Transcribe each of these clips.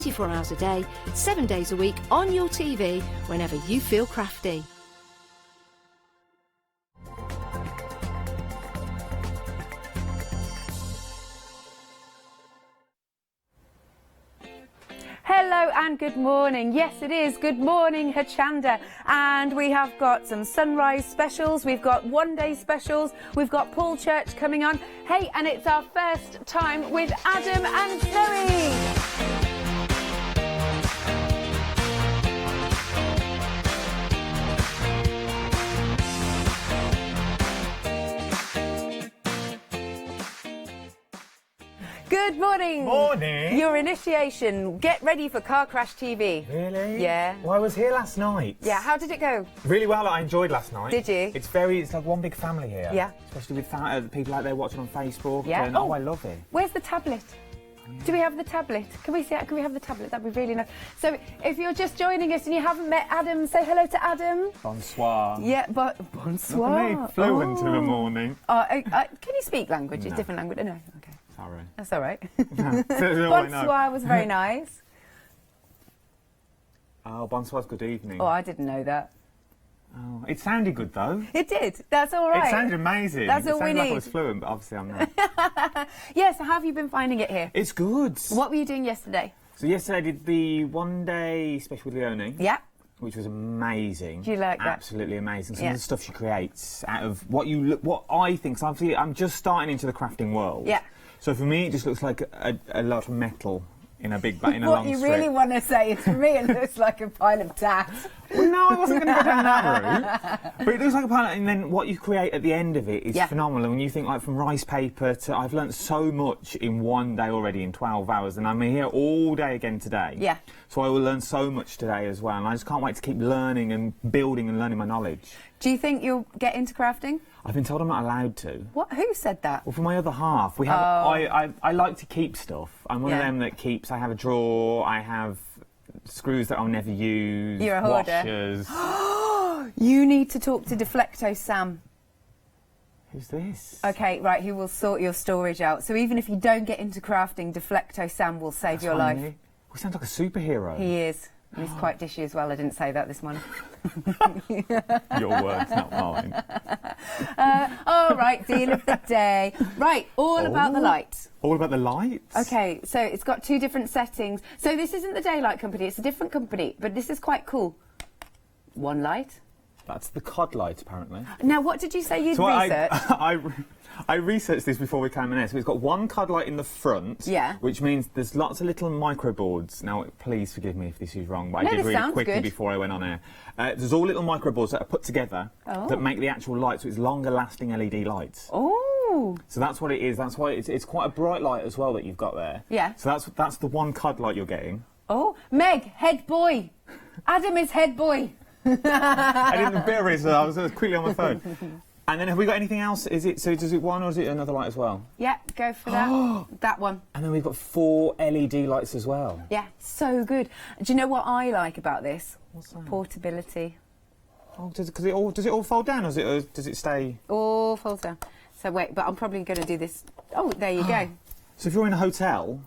24 hours a day, 7 days a week, on your TV, whenever you feel crafty. Hello and good morning. Yes, it is. Good morning, Hochanda. And we have got some sunrise specials. We've got one-day specials. We've got Paul Church coming on. Hey, and it's our first time with Adam and Zoe. Good morning. Morning. Your initiation. Get ready for Car Crash TV. Really? Yeah. Well, I was here last night. Yeah, how did it go? Really well. I enjoyed last night. Did you? It's like one big family here. Yeah. Especially with people out there watching on Facebook. Yeah. And, I love it. Where's the tablet? Do we have the tablet? Can we see it? Can we have the tablet? That'd be really nice. So, if you're just joining us and you haven't met Adam, say hello to Adam. Bonsoir. Yeah, but bonsoir. Look at me, fluent in the morning. Can you speak languages? No. Different language? No. Okay. Sorry. That's all right. No. Bonsoir was very nice. Oh, bonsoir's good evening. Oh, I didn't know that. Oh, it sounded good though. It did. That's all right. It sounded amazing. That's all we It sounded like need. I was fluent, but obviously I'm not. Yeah, so how have you been finding it here? It's good. What were you doing yesterday? So yesterday I did the one-day special with Leonie. Yeah. Which was amazing. Do you like that? Absolutely amazing. Some Yeah. of the stuff she creates out of what I think. So I'm just starting into the crafting world. Yeah. So for me, it just looks like a lot of metal in a big in a long What you strip. really want to say is, to me, it looks like a pile of tat. Well, no, I wasn't going to go down that route. But it looks like a pile, and then what you create at the end of it is phenomenal. When you think like from rice paper to, I've learnt so much in one day already in 12 hours, and I'm here all day again today. Yeah. So I will learn so much today as well, and I just can't wait to keep learning and building and learning my knowledge. Do you think you'll get into crafting? I've been told I'm not allowed to. What? Who said that? Well, for my other half, we have. I like to keep stuff. I'm one of them that keeps. I have a drawer. I have screws that I'll never use. You're a hoarder. Washers. You need to talk to Deflecto Sam. Who's this? Okay, right, he will sort your storage out. So even if you don't get into crafting, Deflecto Sam will save your life. He sounds like a superhero. He is. And he's quite dishy as well. I didn't say that this morning. Your words, not mine. All right, deal of the day. Right, all about the lights. All about the lights? Okay, so it's got two different settings. So this isn't the daylight company, it's a different company, but this is quite cool. One light. That's the cod light, apparently. Now, what did you say you'd So research? I researched this before we came in here. So it's got one cod light in the front, which means there's lots of little microboards. Now, please forgive me if this is wrong, but I did read it quickly before I went on air. There's all little microboards that are put together that make the actual light, so it's longer-lasting LED lights. Oh! So that's what it is. That's why it's quite a bright light as well that you've got there. Yeah. So that's the one cod light you're getting. Oh, Meg, head boy. Adam is head boy. I didn't bury it, so I was quickly on my phone. And then have we got anything else? Does it one or is it another light as well? Yeah, go for that. That one. And then we've got 4 LED lights as well. Yeah, so good. Do you know what I like about this? What's that? Portability. Oh, does it all fold down, or does it stay? All falls down. So wait, but I'm probably going to do this. Oh, there you go. So if you're in a hotel,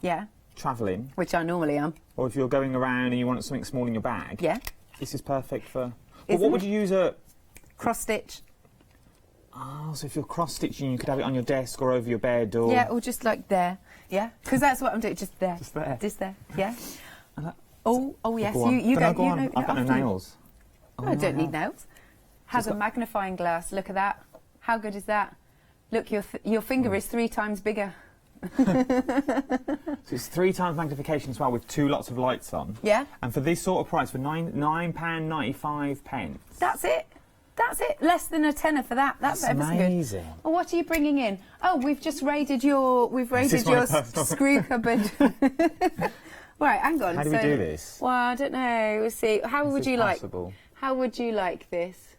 travelling, which I normally am, or if you're going around and you want something small in your bag, this is perfect for. Well, what would you use a cross stitch? Oh, so if you're cross-stitching, you could have it on your desk or over your bed, or or just like there, because that's what I'm doing, just there, just there, Oh yes, you go. Go on. I've got no nails. No, I don't need nails. Has a magnifying glass. Look at that. How good is that? Look, your finger is 3 times bigger. So it's 3 times magnification as well, with 2 lots of lights on. Yeah. And for this sort of price, for £9.95. That's it. That's it. Less than a tenner for that. That's amazing. Good. Well, what are you bringing in? Oh, we've just raided your screw cupboard. Right, hang on. How do we do this? Well, I don't know. We'll see. How would you like? How would you like this?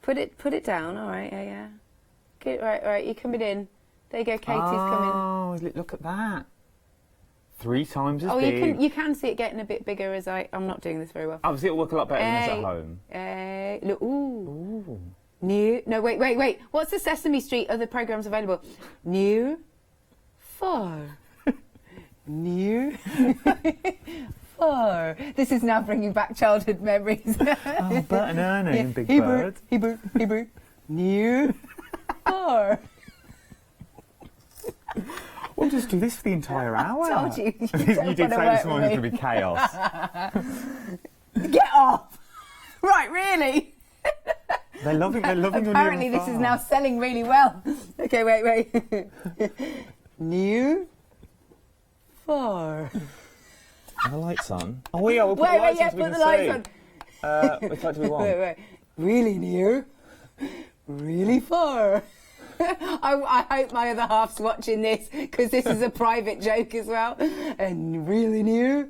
Put it down. All right. Yeah. Good. Right. You're coming in. There you go. Katie's coming. Oh, look at that. 3 times as big. Oh, you can see it getting a bit bigger as I'm not doing this very well. Obviously, it'll work a lot better than this at home. Look, ooh. New. No, wait. What's the Sesame Street other programmes available? New. 4. near, far. This is now bringing back childhood memories. Oh, Bert and Ernie and Big Bird. Hey Bert, near, far. We'll just do this for the entire hour. I told you. You did say this morning it would be chaos. Get off! Right, really? They're loving your Apparently this is now selling really well. Okay, wait. Near, far. Are the lights on? Oh, yeah, we'll put the lights on so we can see. Which light do we want? Wait. Really near, really far. I hope my other half's watching this, because this is a private joke as well. And really near,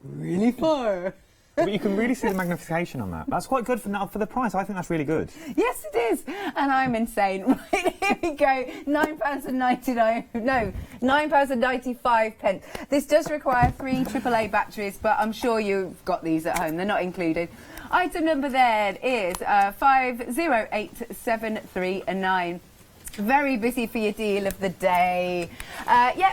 really far. But you can really see the magnification on that. That's quite good for the price. I think that's really good. Yes, it is. And I'm insane. Right, here we go. £9.95. This does require 3 AAA batteries, but I'm sure you've got these at home. They're not included. Item number there is 508739. Very busy for your deal of the day.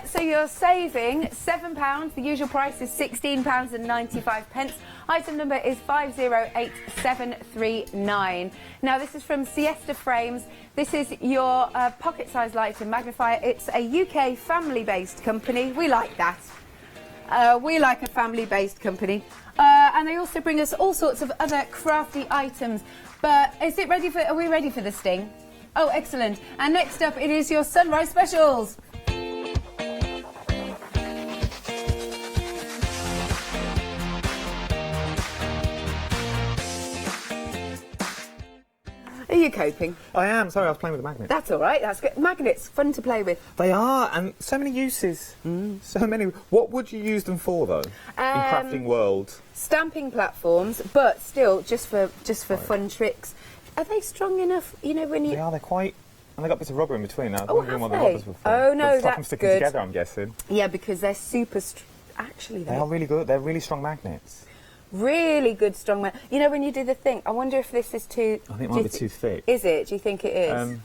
So you're saving £7. The usual price is £16.95. Item number is 508739. Now, this is from Siesta Frames. This is your pocket-sized lighting magnifier. It's a UK family-based company. We like that. We like a family-based company. And they also bring us all sorts of other crafty items. But are we ready for the sting? Oh, excellent. And next up, it is your Sunrise Specials. Are you coping? I am. Sorry, I was playing with the magnets. That's all right. That's good. Magnets, fun to play with. They are, and so many uses. So many. What would you use them for, though, in crafting world? Stamping platforms, but still just for fun tricks. Are they strong enough? You know, when you... They are. They're quite... And they've got bits of rubber in between. I was wondering what the they? rubbers were for. Oh, no, to stop them that's sticking good. together, I'm guessing. Yeah, because they're super... Actually, they are really good. They're really strong magnets. Really good, strong magnets. You know, when you do the thing, I wonder if this is too... I think it might be too thick. Is it? Do you think it is? Have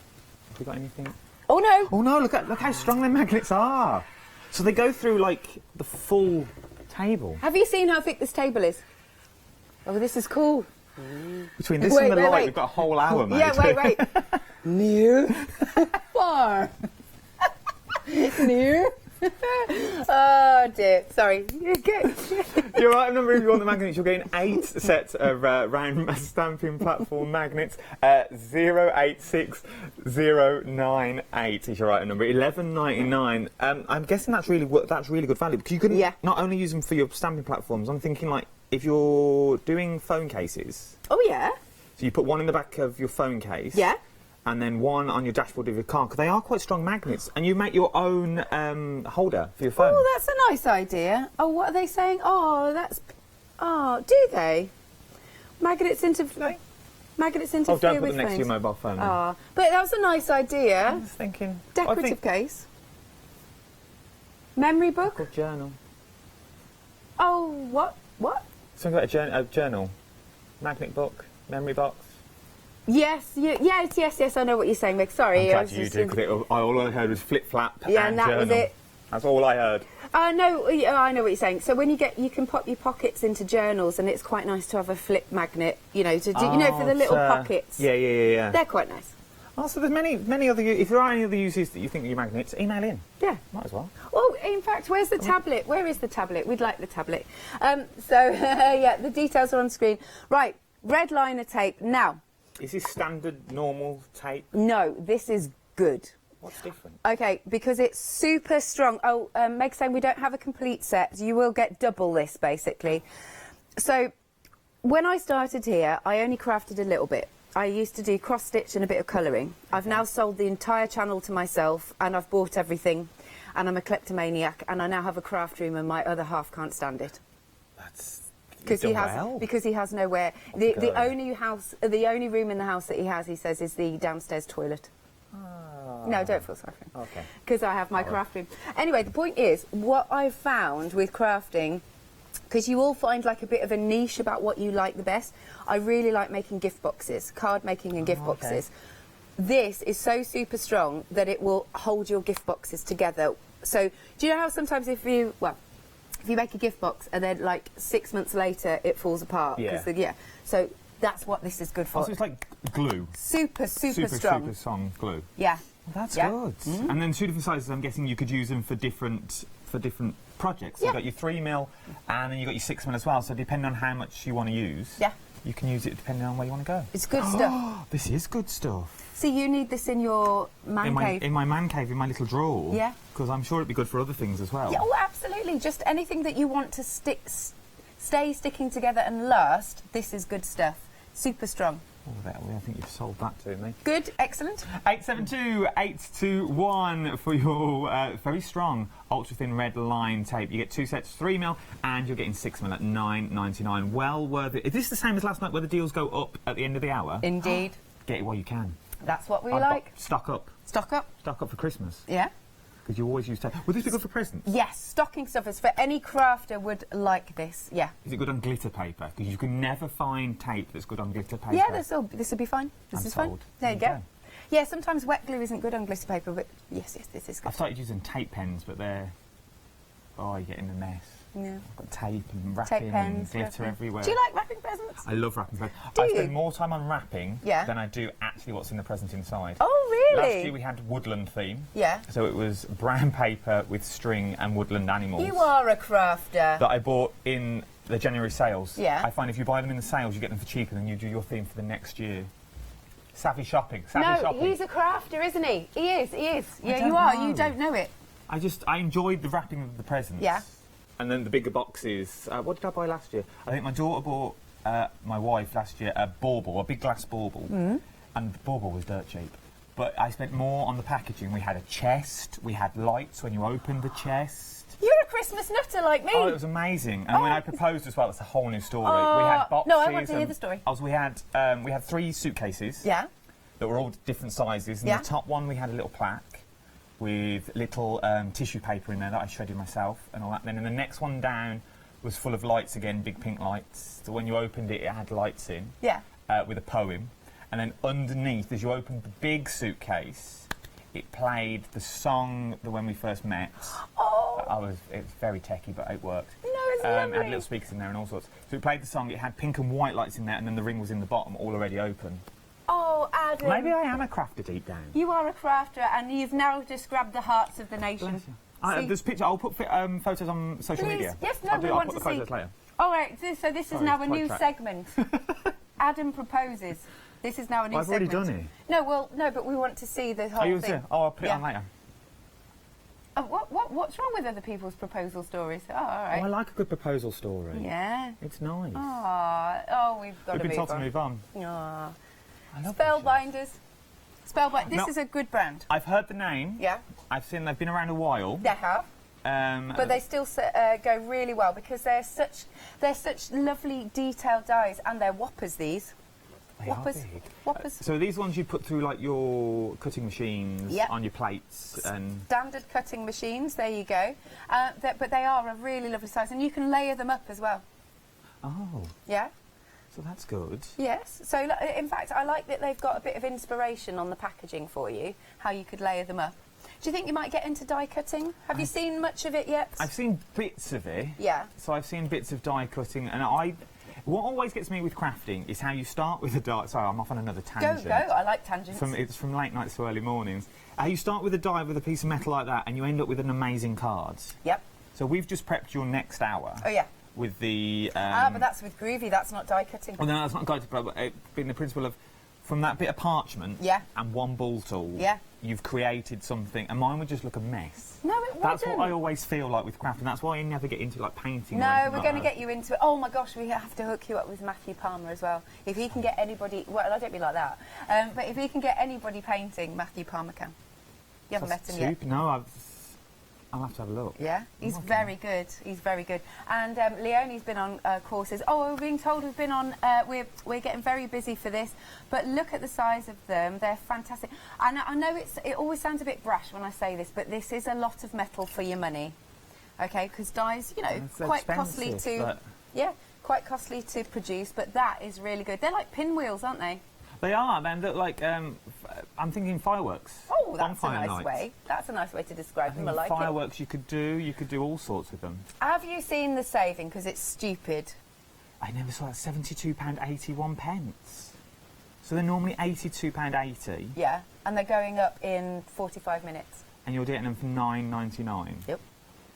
we got anything? Oh, no. Oh, no, look how strong their magnets are. So they go through, like, the full table. Have you seen how thick this table is? Oh, this is cool. Between this and the light, we've got a whole hour, mate. Yeah, wait. Near. Far. Near. Oh, dear. Sorry. Your item number, if you want the magnets, you're getting 8 sets of round stamping platform magnets. 086098 is your item number. £11.99. I'm guessing that's really good value, because you can not only use them for your stamping platforms. I'm thinking, like, if you're doing phone cases. Oh, yeah. So you put one in the back of your phone case. Yeah. And then one on your dashboard of your car, because they are quite strong magnets. And you make your own holder for your phone. Oh, that's a nice idea. Oh, what are they saying? Oh, do they? Magnets interfere don't put with them next phones. to your mobile phone. Oh, but that was a nice idea. I was thinking... Decorative case. Memory book. Or journal. Oh, what? Something like a journal. Magnet book. Memory box. Yes, I know what you're saying, Mick. Sorry. I'm glad you did, because all I heard was flip-flap and that journal. Was it. That's all I heard. No, I know what you're saying. So when you can pop your pockets into journals, and it's quite nice to have a flip magnet, you know, to do, for the little pockets. Yeah. They're quite nice. Oh, so there's many other... If there are any other uses that you think are your magnets, email in. Yeah. Might as well. Oh, in fact, where's the tablet? Where is the tablet? We'd like the tablet. The details are on screen. Right, red liner tape. Now... Is this standard, normal tape? No, this is good. What's different? Okay, because it's super strong. Oh, Meg's saying we don't have a complete set. You will get double this, basically. So, when I started here, I only crafted a little bit. I used to do cross-stitch and a bit of colouring. I've now sold the entire channel to myself, and I've bought everything, and I'm a kleptomaniac, and I now have a craft room, and my other half can't stand it. Because he has nowhere. The only room in the house that he has, he says, is the downstairs toilet. Oh. No, don't feel sorry for him. Okay. Because I have my craft room. Anyway, the point is, what I've found with crafting, because you all find like a bit of a niche about what you like the best. I really like making gift boxes, card making and gift boxes. This is so super strong that it will hold your gift boxes together So do you know how sometimes if you make a gift box and then like 6 months later it falls apart? Yeah. So that's what this is good for. Oh, so it's like glue. Super strong. Super strong glue. Yeah. Well, that's good. And then 2 different sizes. I'm guessing you could use them for different projects. So you've got your 3mm and then you've got your 6mm as well. So depending on how much you want to use, you can use it depending on where you want to go. It's good stuff. This is good stuff. So you need this in your man cave? In my man cave, in my little drawer. Yeah. Because I'm sure it'd be good for other things as well. Yeah, oh, absolutely. Just anything that you want to stay sticking together and last, this is good stuff. Super strong. Oh, I think you've sold that to me. Good, excellent. 872-821 for your very strong ultra-thin red line tape. You get 2 sets, 3mm, and you're getting 6mm at $9.99. Well worth it. Is this the same as last night where the deals go up at the end of the hour? Indeed. Get it while you can. That's what we like. Stock up. Stock up. Stock up for Christmas. Yeah. Because you always use tape. Would this be good for presents? Yes, stocking stuffers for any crafter would like this. Yeah. Is it good on glitter paper? Because you can never find tape that's good on glitter paper. Yeah, this will be fine. This is fine. There you go. Yeah, sometimes wet glue isn't good on glitter paper, but yes, this is good. I've started using tape pens, but they're you get in a mess. Yeah. I've got tape and wrapping and glitter everywhere. Do you like wrapping presents? I love wrapping presents. Do I you? spend more time on wrapping than I do actually what's in the present inside. Oh, really? Last year we had woodland theme. Yeah. So it was brown paper with string and woodland animals. You are a crafter. That I bought in the January sales. Yeah. I find if you buy them in the sales, you get them for cheaper than you do your theme for the next year. Savvy shopping. He's a crafter, isn't he? He is. Yeah, you are. You don't know it. I enjoyed the wrapping of the presents. Yeah. And then the bigger boxes. What did I buy last year? I think my daughter bought my wife last year a bauble, a big glass bauble. And the bauble was dirt cheap. But I spent more on the packaging. We had a chest, we had lights when you opened the chest. You're a Christmas nutter like me. Oh, it was amazing. And when I proposed as well, it's a whole new story. We had boxes. No, I want to hear the story. We had 3 suitcases. Yeah. That were all different sizes. And the top one, we had a little plaque with little tissue paper in there that I shredded myself and all that. Then the next one down was full of lights again, big pink lights. So when you opened it, it had lights in. Yeah. With a poem. And then underneath, as you opened the big suitcase, it played the song that When We First Met. Oh! It's very techie, but it worked. No, it's lovely. It had little speakers in there and all sorts. So it played the song, it had pink and white lights in there, and then the ring was in the bottom, all already open. Oh, Adam. Maybe I am a crafter deep down. You are a crafter, and you've now just grabbed the hearts of the nation. There's pictures. I'll put photos on social media. Yes, no, we want to see. I'll put the photos later. All right, so this is now a new segment. Adam proposes. This is now a new segment. I've already done it. No, but we want to see the whole thing. I'll put it on later. What's wrong with other people's proposal stories? Oh, all right. I like a good proposal story. Yeah. It's nice. We've got to move on. We've been told to move on. Spellbinders. This is a good brand. I've heard the name. Yeah. I've seen they've been around a while. They have. But they still go really well because they're such lovely detailed dies, and they're whoppers. These. Whoppers. So these ones you put through like your cutting machines on your plates and standard cutting machines. There you go. But they are a really lovely size, and you can layer them up as well. Oh. Yeah. So that's good. Yes. So in fact, I like that they've got a bit of inspiration on the packaging for you, how you could layer them up. Do you think you might get into die cutting? Have you seen much of it yet? I've seen bits of it. Yeah. So I've seen bits of die cutting, and what always gets me with crafting is how you start with a die. Sorry, I'm off on another tangent. Go. I like tangents. It's from late nights to early mornings. How you start with a die with a piece of metal like that, and you end up with an amazing card. Yep. So we've just prepped your next hour. Oh yeah. With the. But that's with groovy. That's not die cutting. Well, no, that's not die cutting. But being the principle of from that bit of parchment. Yeah. And one ball tool. Yeah. You've created something, and mine would just look a mess. No, it wouldn't. That's what I always feel like with crafting. That's why I never get into like painting. No, we're going to get you into it. Oh my gosh, we have to hook you up with Matthew Palmer as well. If he can get anybody, well, I don't mean like that, but if he can get anybody painting, Matthew Palmer can. You haven't met him yet? No, I'll have to have a look. Yeah, he's very good. He's very good. And Leonie's been on courses. Oh, we're being told we've been on. We're getting very busy for this. But look at the size of them. They're fantastic. And I know it always sounds a bit brash when I say this, but this is a lot of metal for your money. Okay, because dies, quite costly to. Yeah, quite costly to produce. But that is really good. They're like pinwheels, aren't they? They are. They look like I'm thinking fireworks. Oh Oh, that's a nice way. That's a nice way to describe them. I like fireworks you could do all sorts with them. Have you seen the saving? Because it's stupid. I never saw that. £72.81. So they're normally £82.80. Yeah, and they're going up in 45 minutes. And you're getting them for $9.99. Yep.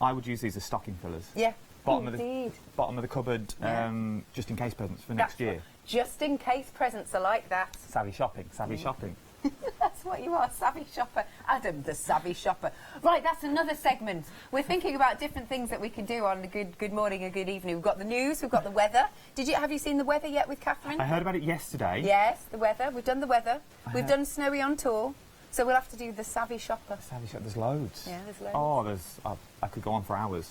I would use these as stocking fillers. Yeah. Bottom of the cupboard, just in case presents for next year. Just in case presents are like that. Savvy shopping, savvy shopping. That's what you are, savvy shopper. Adam, the savvy shopper. Right, that's another segment. We're thinking about different things that we can do on a good morning and good evening. We've got the news, we've got the weather. Have you seen the weather yet with Catherine? I heard about it yesterday. Yes, the weather. We've done the weather. We've done Snowy on tour. So we'll have to do the savvy shopper. Savvy shopper, there's loads. Yeah, there's loads. Oh, I could go on for hours.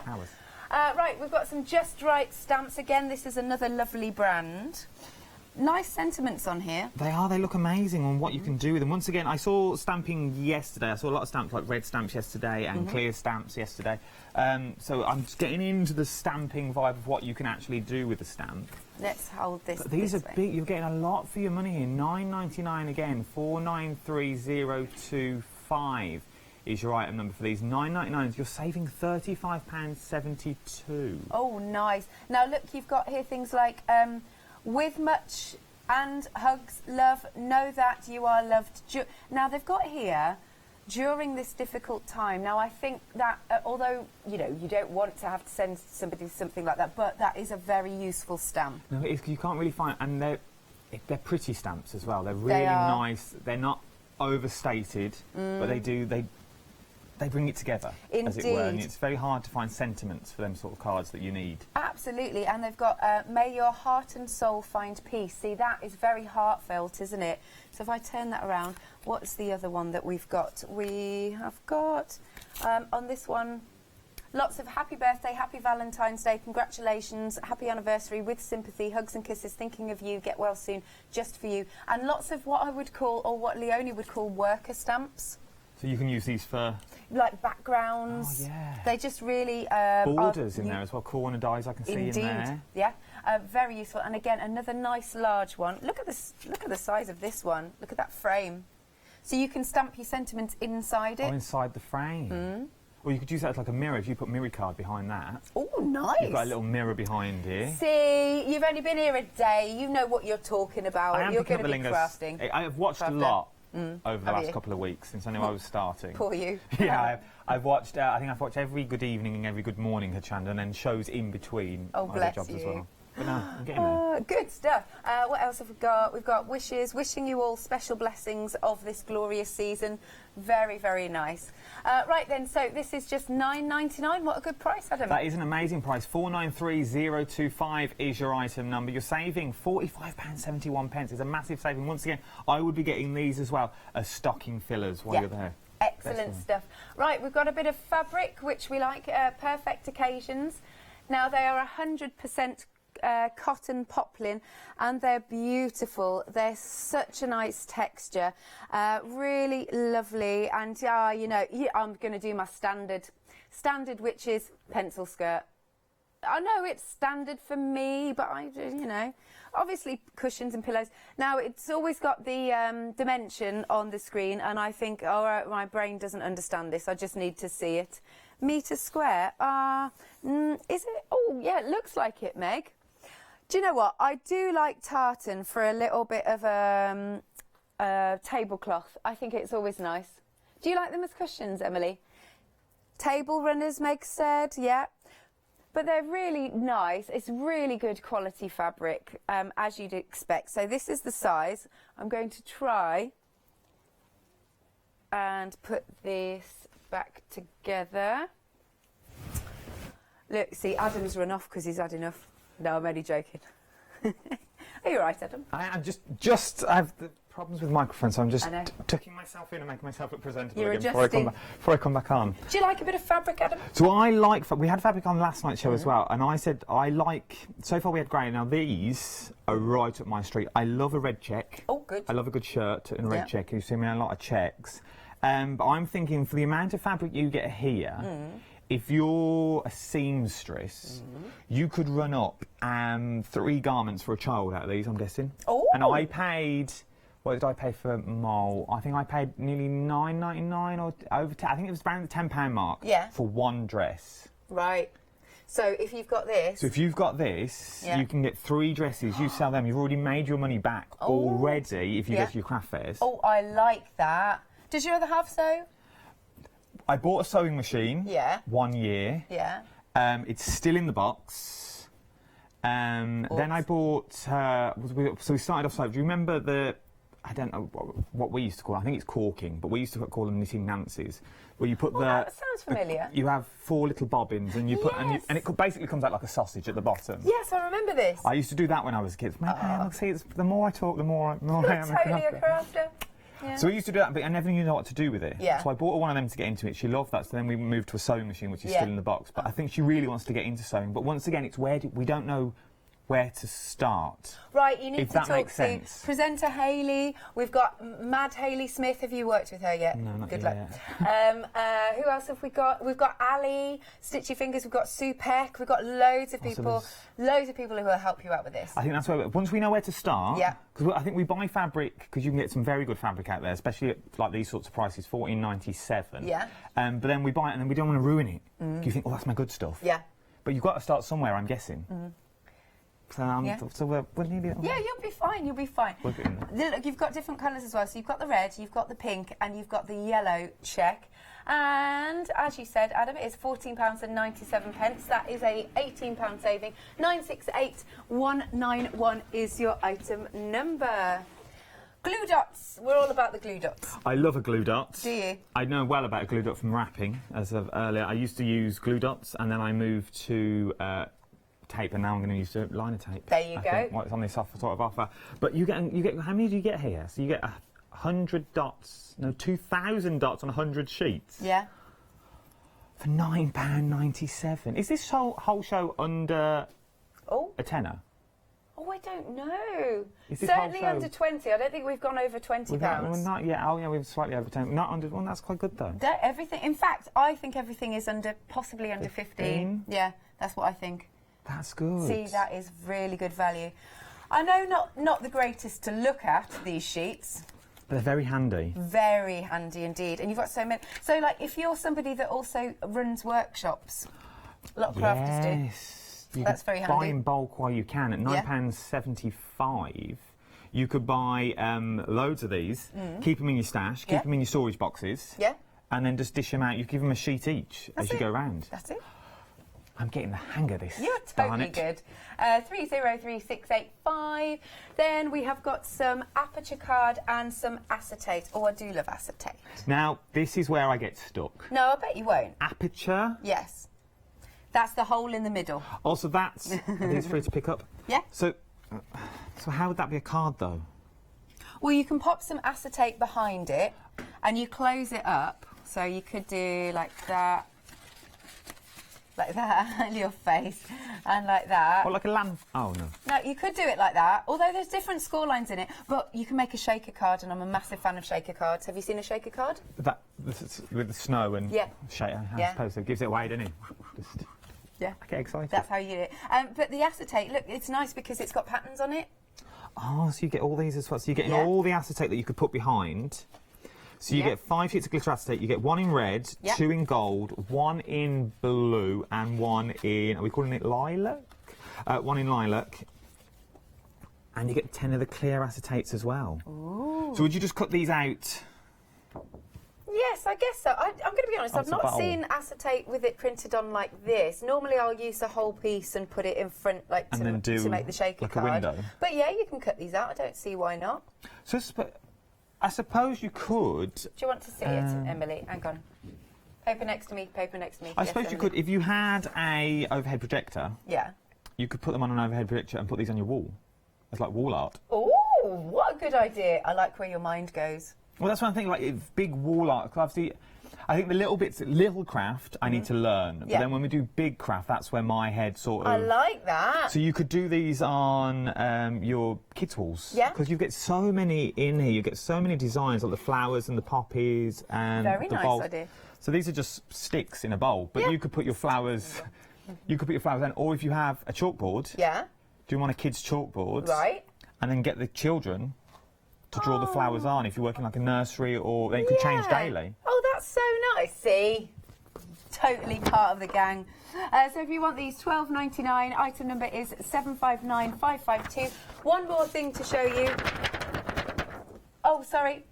Hours. Right, we've got some Just Right stamps again. This is another lovely brand. Nice sentiments on here. They are. They look amazing on what you can do with them. Once again, I saw stamping yesterday. I saw a lot of stamps like red stamps yesterday and clear stamps yesterday. So I'm just getting into the stamping vibe of what you can actually do with the stamp. Let's hold this. But these are big. You're getting a lot for your money here. $9.99 again. 493025 is your item number for these. $9.99. You're saving £35.72. Oh, nice. Now look, you've got here things like. With much and hugs, love, know that you are loved. Now, they've got here, during this difficult time. Now, I think that, although, you don't want to have to send somebody something like that, but that is a very useful stamp. No, it is, you can't really find... And they're pretty stamps as well. They're really nice. They're not overstated, but they bring it together, as it were, and it's very hard to find sentiments for them sort of cards that you need. Absolutely, and they've got may your heart and soul find peace. See, that is very heartfelt, isn't it? So if I turn that around, what's the other one that we've got? We have got, on this one, lots of happy birthday, happy Valentine's Day, congratulations, happy anniversary, with sympathy, hugs and kisses, thinking of you, get well soon, just for you. And lots of what I would call, or what Leonie would call, worker stamps. So you can use these for... Like backgrounds. Oh, yeah. They just really... borders in there as well, corner dies I can see in there. Yeah. Very useful. And again, another nice large one. Look at this. Look at the size of this one. Look at that frame. So you can stamp your sentiments inside it. Oh, inside the frame. Or you could use that as like a mirror if you put mirror card behind that. Oh, nice. You've got a little mirror behind here. See, you've only been here a day. You know what you're talking about. You're going to be crafting. I have watched a lot. Over the last couple of weeks since I knew I was starting. Poor you. Yeah, I've watched. I think I've watched every Good Evening and every Good Morning Hochanda, and then shows in between my other jobs as well. But no, I'm getting there. Good stuff. What else have we got? We've got wishes, wishing you all special blessings of this glorious season. Very, very nice. Right then, so this is just $9.99. What a good price, Adam. That is an amazing price. 493025 is your item number. You're saving £45.71. It's a massive saving. Once again, I would be getting these as well as stocking fillers while you're there. Excellent stuff. Right, we've got a bit of fabric, which we like, perfect occasions. Now, they are 100% cotton poplin, and they're beautiful. They're such a nice texture, really lovely. And I'm going to do my standard, which is pencil skirt. I know it's standard for me, but obviously cushions and pillows. Now, it's always got the dimension on the screen, and I think, all right, my brain doesn't understand this. I just need to see it. Metre square. Is it? Oh, yeah, it looks like it, Meg. Do you know what? I do like tartan for a little bit of tablecloth. I think it's always nice. Do you like them as cushions, Emily? Table runners, Meg said, yeah. But they're really nice. It's really good quality fabric, as you'd expect. So this is the size. I'm going to try and put this back together. Look, see, Adam's run off because he's had enough. No, I'm only joking. Are you all right, Adam? I have the problems with microphones, so I'm just tucking myself in and making myself look presentable again before I come back on. Do you like a bit of fabric, Adam? So I like... We had fabric on last night's show as well, and I said I like... So far we had grey. Now these are right up my street. I love a red check. Oh, good. I love a good shirt and a red check. You see me in a lot of checks. But I'm thinking for the amount of fabric you get here... If you're a seamstress, you could run up 3 garments for a child out of these, I'm guessing. Oh. And I paid What did I pay for mole? I think I paid nearly £9.99 or over 10. I think it was around the £10 mark. Yeah. For one dress. Right. So if you've got this... So if you've got this, you can get 3 dresses. You sell them. You've already made your money back already if you go to your craft fairs. Oh, I like that. Does your other half sew? I bought a sewing machine. Yeah. 1 year. Yeah. It's still in the box. Then I bought... so we started off... Do you remember the... I don't know what we used to call it. I think it's corking, but we used to call them knitting Nancy's, where you put that sounds familiar. You have 4 little bobbins, and you put and it basically comes out like a sausage at the bottom. Yes, I remember this. I used to do that when I was a kid. See, the more I talk, the more I am totally a crafter. Yeah. So we used to do that, but I never knew what to do with it. Yeah. So I bought one of them to get into it. She loved that. So then we moved to a sewing machine, which is still in the box. But I think she really wants to get into sewing. But once again, it's we don't know where to start. Right, you need if to that talk makes to sense. presenter Hayley. We've got Mad Hayley Smith. Have you worked with her yet? No, not Good yet. luck. Who else have we got? We've got Ali, Stitchy Fingers. We've got Sue Peck. We've got loads of people. Loads of people who will help you out with this. I think that's where once we know where to start. Yeah. Because I think we buy fabric because you can get some very good fabric out there, especially at like these sorts of prices, $14.97. Yeah. But then we buy it and then we don't want to ruin it. You think, oh, that's my good stuff. Yeah. But you've got to start somewhere, I'm guessing. So, we're nearly... Yeah, you'll be fine, you'll be fine. Look, you've got different colours as well. So you've got the red, you've got the pink, and you've got the yellow check. And as you said, Adam, it is £14.97. That is a £18 saving. 968191 is your item number. Glue dots. We're all about the glue dots. I love a glue dot. Do you? I know well about a glue dot from wrapping, as of earlier. I used to use glue dots, and then I moved to... tape, and now I'm going to use liner tape. There you go. It's on this sort of offer. But you get how many do you get here? So you get 100 dots, no, 2,000 dots on 100 sheets. Yeah. For £9.97. Is this whole show under a tenner? Oh, I don't know. Certainly under 20. I don't think we've gone over £20. Not yet. Oh, yeah, we've slightly over 10. Not under. Well, that's quite good though. Everything. In fact, I think everything is possibly under 15. Yeah, that's what I think. That's good. See, that is really good value. I know not the greatest to look at, these sheets. But they're very handy. Very handy indeed. And you've got so many. So, like, if you're somebody that also runs workshops, a lot of crafters do. Yes. That's very handy. Buy in bulk while you can. At £9.75, you could buy loads of these, keep them in your stash, keep them in your storage boxes, and then just dish them out. You give them a sheet each as you go round. That's it. I'm getting the hang of this. You're totally good. 303685. Then we have got some aperture card and some acetate. Oh, I do love acetate. Now, this is where I get stuck. No, I bet you won't. Aperture? Yes. That's the hole in the middle. Also, that's... Are these free to pick up? Yeah. So how would that be a card, though? Well, you can pop some acetate behind it and you close it up. So you could do like that. Like that, your face, and like that. What, like a lamp? Oh, no. No, you could do it like that, although there's different score lines in it, but you can make a shaker card, and I'm a massive fan of shaker cards. Have you seen a shaker card? With the snow and shaker, I suppose. It gives it away, doesn't it? I get excited. That's how you do it. But the acetate, look, it's nice because it's got patterns on it. Oh, so you get all these as well. So you're getting all the acetate that you could put behind. So you get 5 sheets of glitter acetate. You get 1 in red, 2 in gold, 1 in blue, and 1 in... Are we calling it lilac? 1 in lilac. And you get 10 of the clear acetates as well. Ooh. So would you just cut these out? Yes, I guess so. I'm going to be honest, I've not seen acetate with it printed on like this. Normally I'll use the whole piece and put it in front like to make the shaker card. A window. But yeah, you can cut these out. I don't see why not. So I suppose you could... Do you want to see it, Emily? Hang on. Paper next to me, paper next to me. I suppose you could, if you had a overhead projector... Yeah. You could put them on an overhead projector and put these on your wall. As like wall art. Oh, what a good idea. I like where your mind goes. Well, that's one thing, like big wall art. Obviously, I think the little craft, I need to learn. But then when we do big craft, that's where my head sort of... I like that. So you could do these on your kids' walls. Yeah. Because you get so many in here. You get so many designs, like the flowers and the poppies and Very the nice bowls. idea. So these are just sticks in a bowl. But you could put your flowers... You could put your flowers in. Or if you have a chalkboard... Yeah. Do them on a kid's chalkboard. Right. And then get the children to draw the flowers on if you're working like a nursery, or they could change daily. Oh, that's so nice. See? Totally part of the gang. So if you want these, £12.99. Item number is 759552. One more thing to show you. Oh, sorry,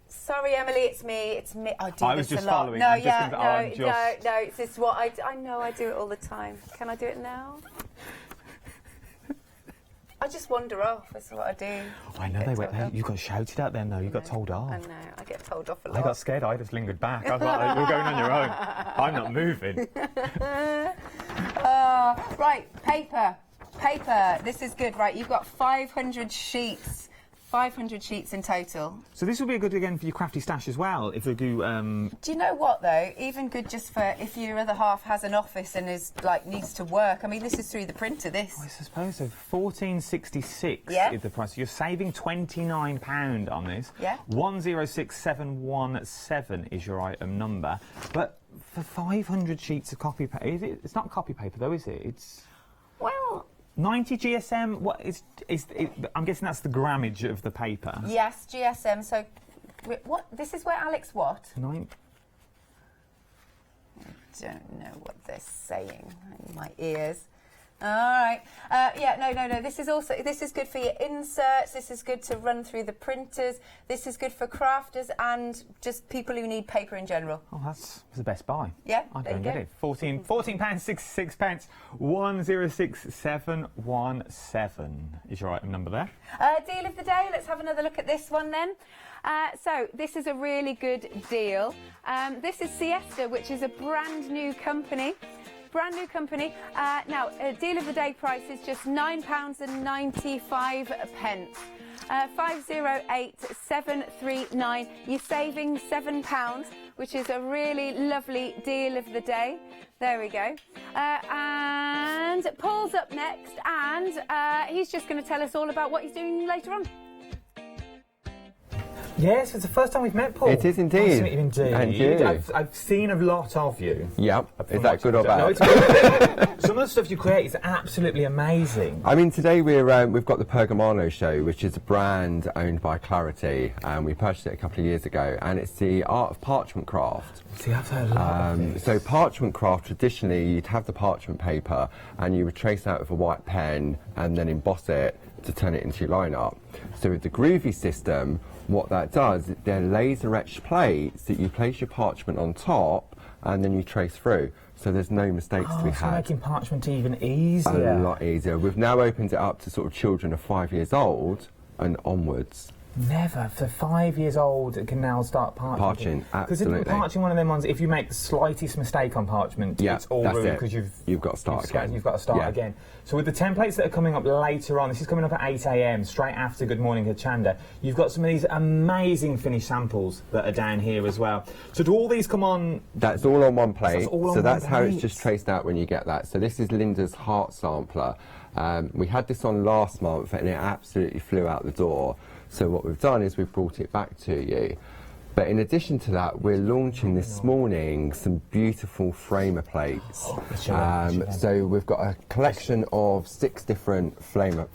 Emily, it's me. I was this just a lot. following. No, I'm yeah, just no. It's just what I know. I do it all the time. Can I do it now? I just wander off. That's what I do. I know you got shouted at then, though. You got told off. I know. I get told off a lot. I got scared. I just lingered back. I was like, you're going on your own. I'm not moving. Right, paper. This is good. Right, you've got 500 sheets. 500 sheets in total. So this will be a good again for your crafty stash as well. If we do. Do you know what though? Even good just for if your other half has an office and is needs to work. I mean, this is through the printer. This. I suppose so. £14.66 is the price. You're saving £29 on this. Yeah. 106717 is your item number. But for 500 sheets of copy paper, it's not copy paper though, is it? It's. Well. 90 GSM. What is I'm guessing that's the grammage of the paper. Yes, GSM. So, what? This is where Alex what? I don't know what they're saying in my ears. All right. No. This is good for your inserts. This is good to run through the printers. This is good for crafters and just people who need paper in general. Oh, that's the best buy. Yeah, I'd go and get it. £14.66. 106717 is your item number there. Deal of the day. Let's have another look at this one then. So this is a really good deal. This is Siesta, which is a brand new company. Now, deal of the day price is just £9.95. 508739. You're saving £7, which is a really lovely deal of the day. There we go. And Paul's up next, and he's just going to tell us all about what he's doing later on. Yes, it's the first time we've met, Paul. It is indeed. Nice to meet you indeed. And you. I've seen a lot of you. Yep. Is that good or bad? No, it's good. Some of the stuff you create is absolutely amazing. I mean, today we've got the Pergamano show, which is a brand owned by Clarity, and we purchased it a couple of years ago, and it's the art of parchment craft. See, I've heard a lot of this. So parchment craft, traditionally, you'd have the parchment paper, and you would trace out with a white pen, and then emboss it to turn it into your line art. So with the Groovy system, what that does, they're laser etched plates that you place your parchment on top and then you trace through. So there's no mistakes to be had. Making parchment even easier. A lot easier. We've now opened it up to sort of children of 5 years old and onwards. Never. For 5 years old, it can now start parching. Absolutely. Because parching one of them ones, if you make the slightest mistake on parchment, it's all ruined because you've got to start again. You've got to start again. So with the templates that are coming up later on, this is coming up at 8 AM, straight after Good Morning Hochanda, you've got some of these amazing finished samples that are down here as well. So do all these come on? That's all on one plate. So that's how it's just traced out when you get that. So this is Linda's heart sampler. We had this on last month and it absolutely flew out the door. So what we've done is we've brought it back to you. But in addition to that, we're launching this morning some beautiful framer plates. So we've got a collection of 6 different framer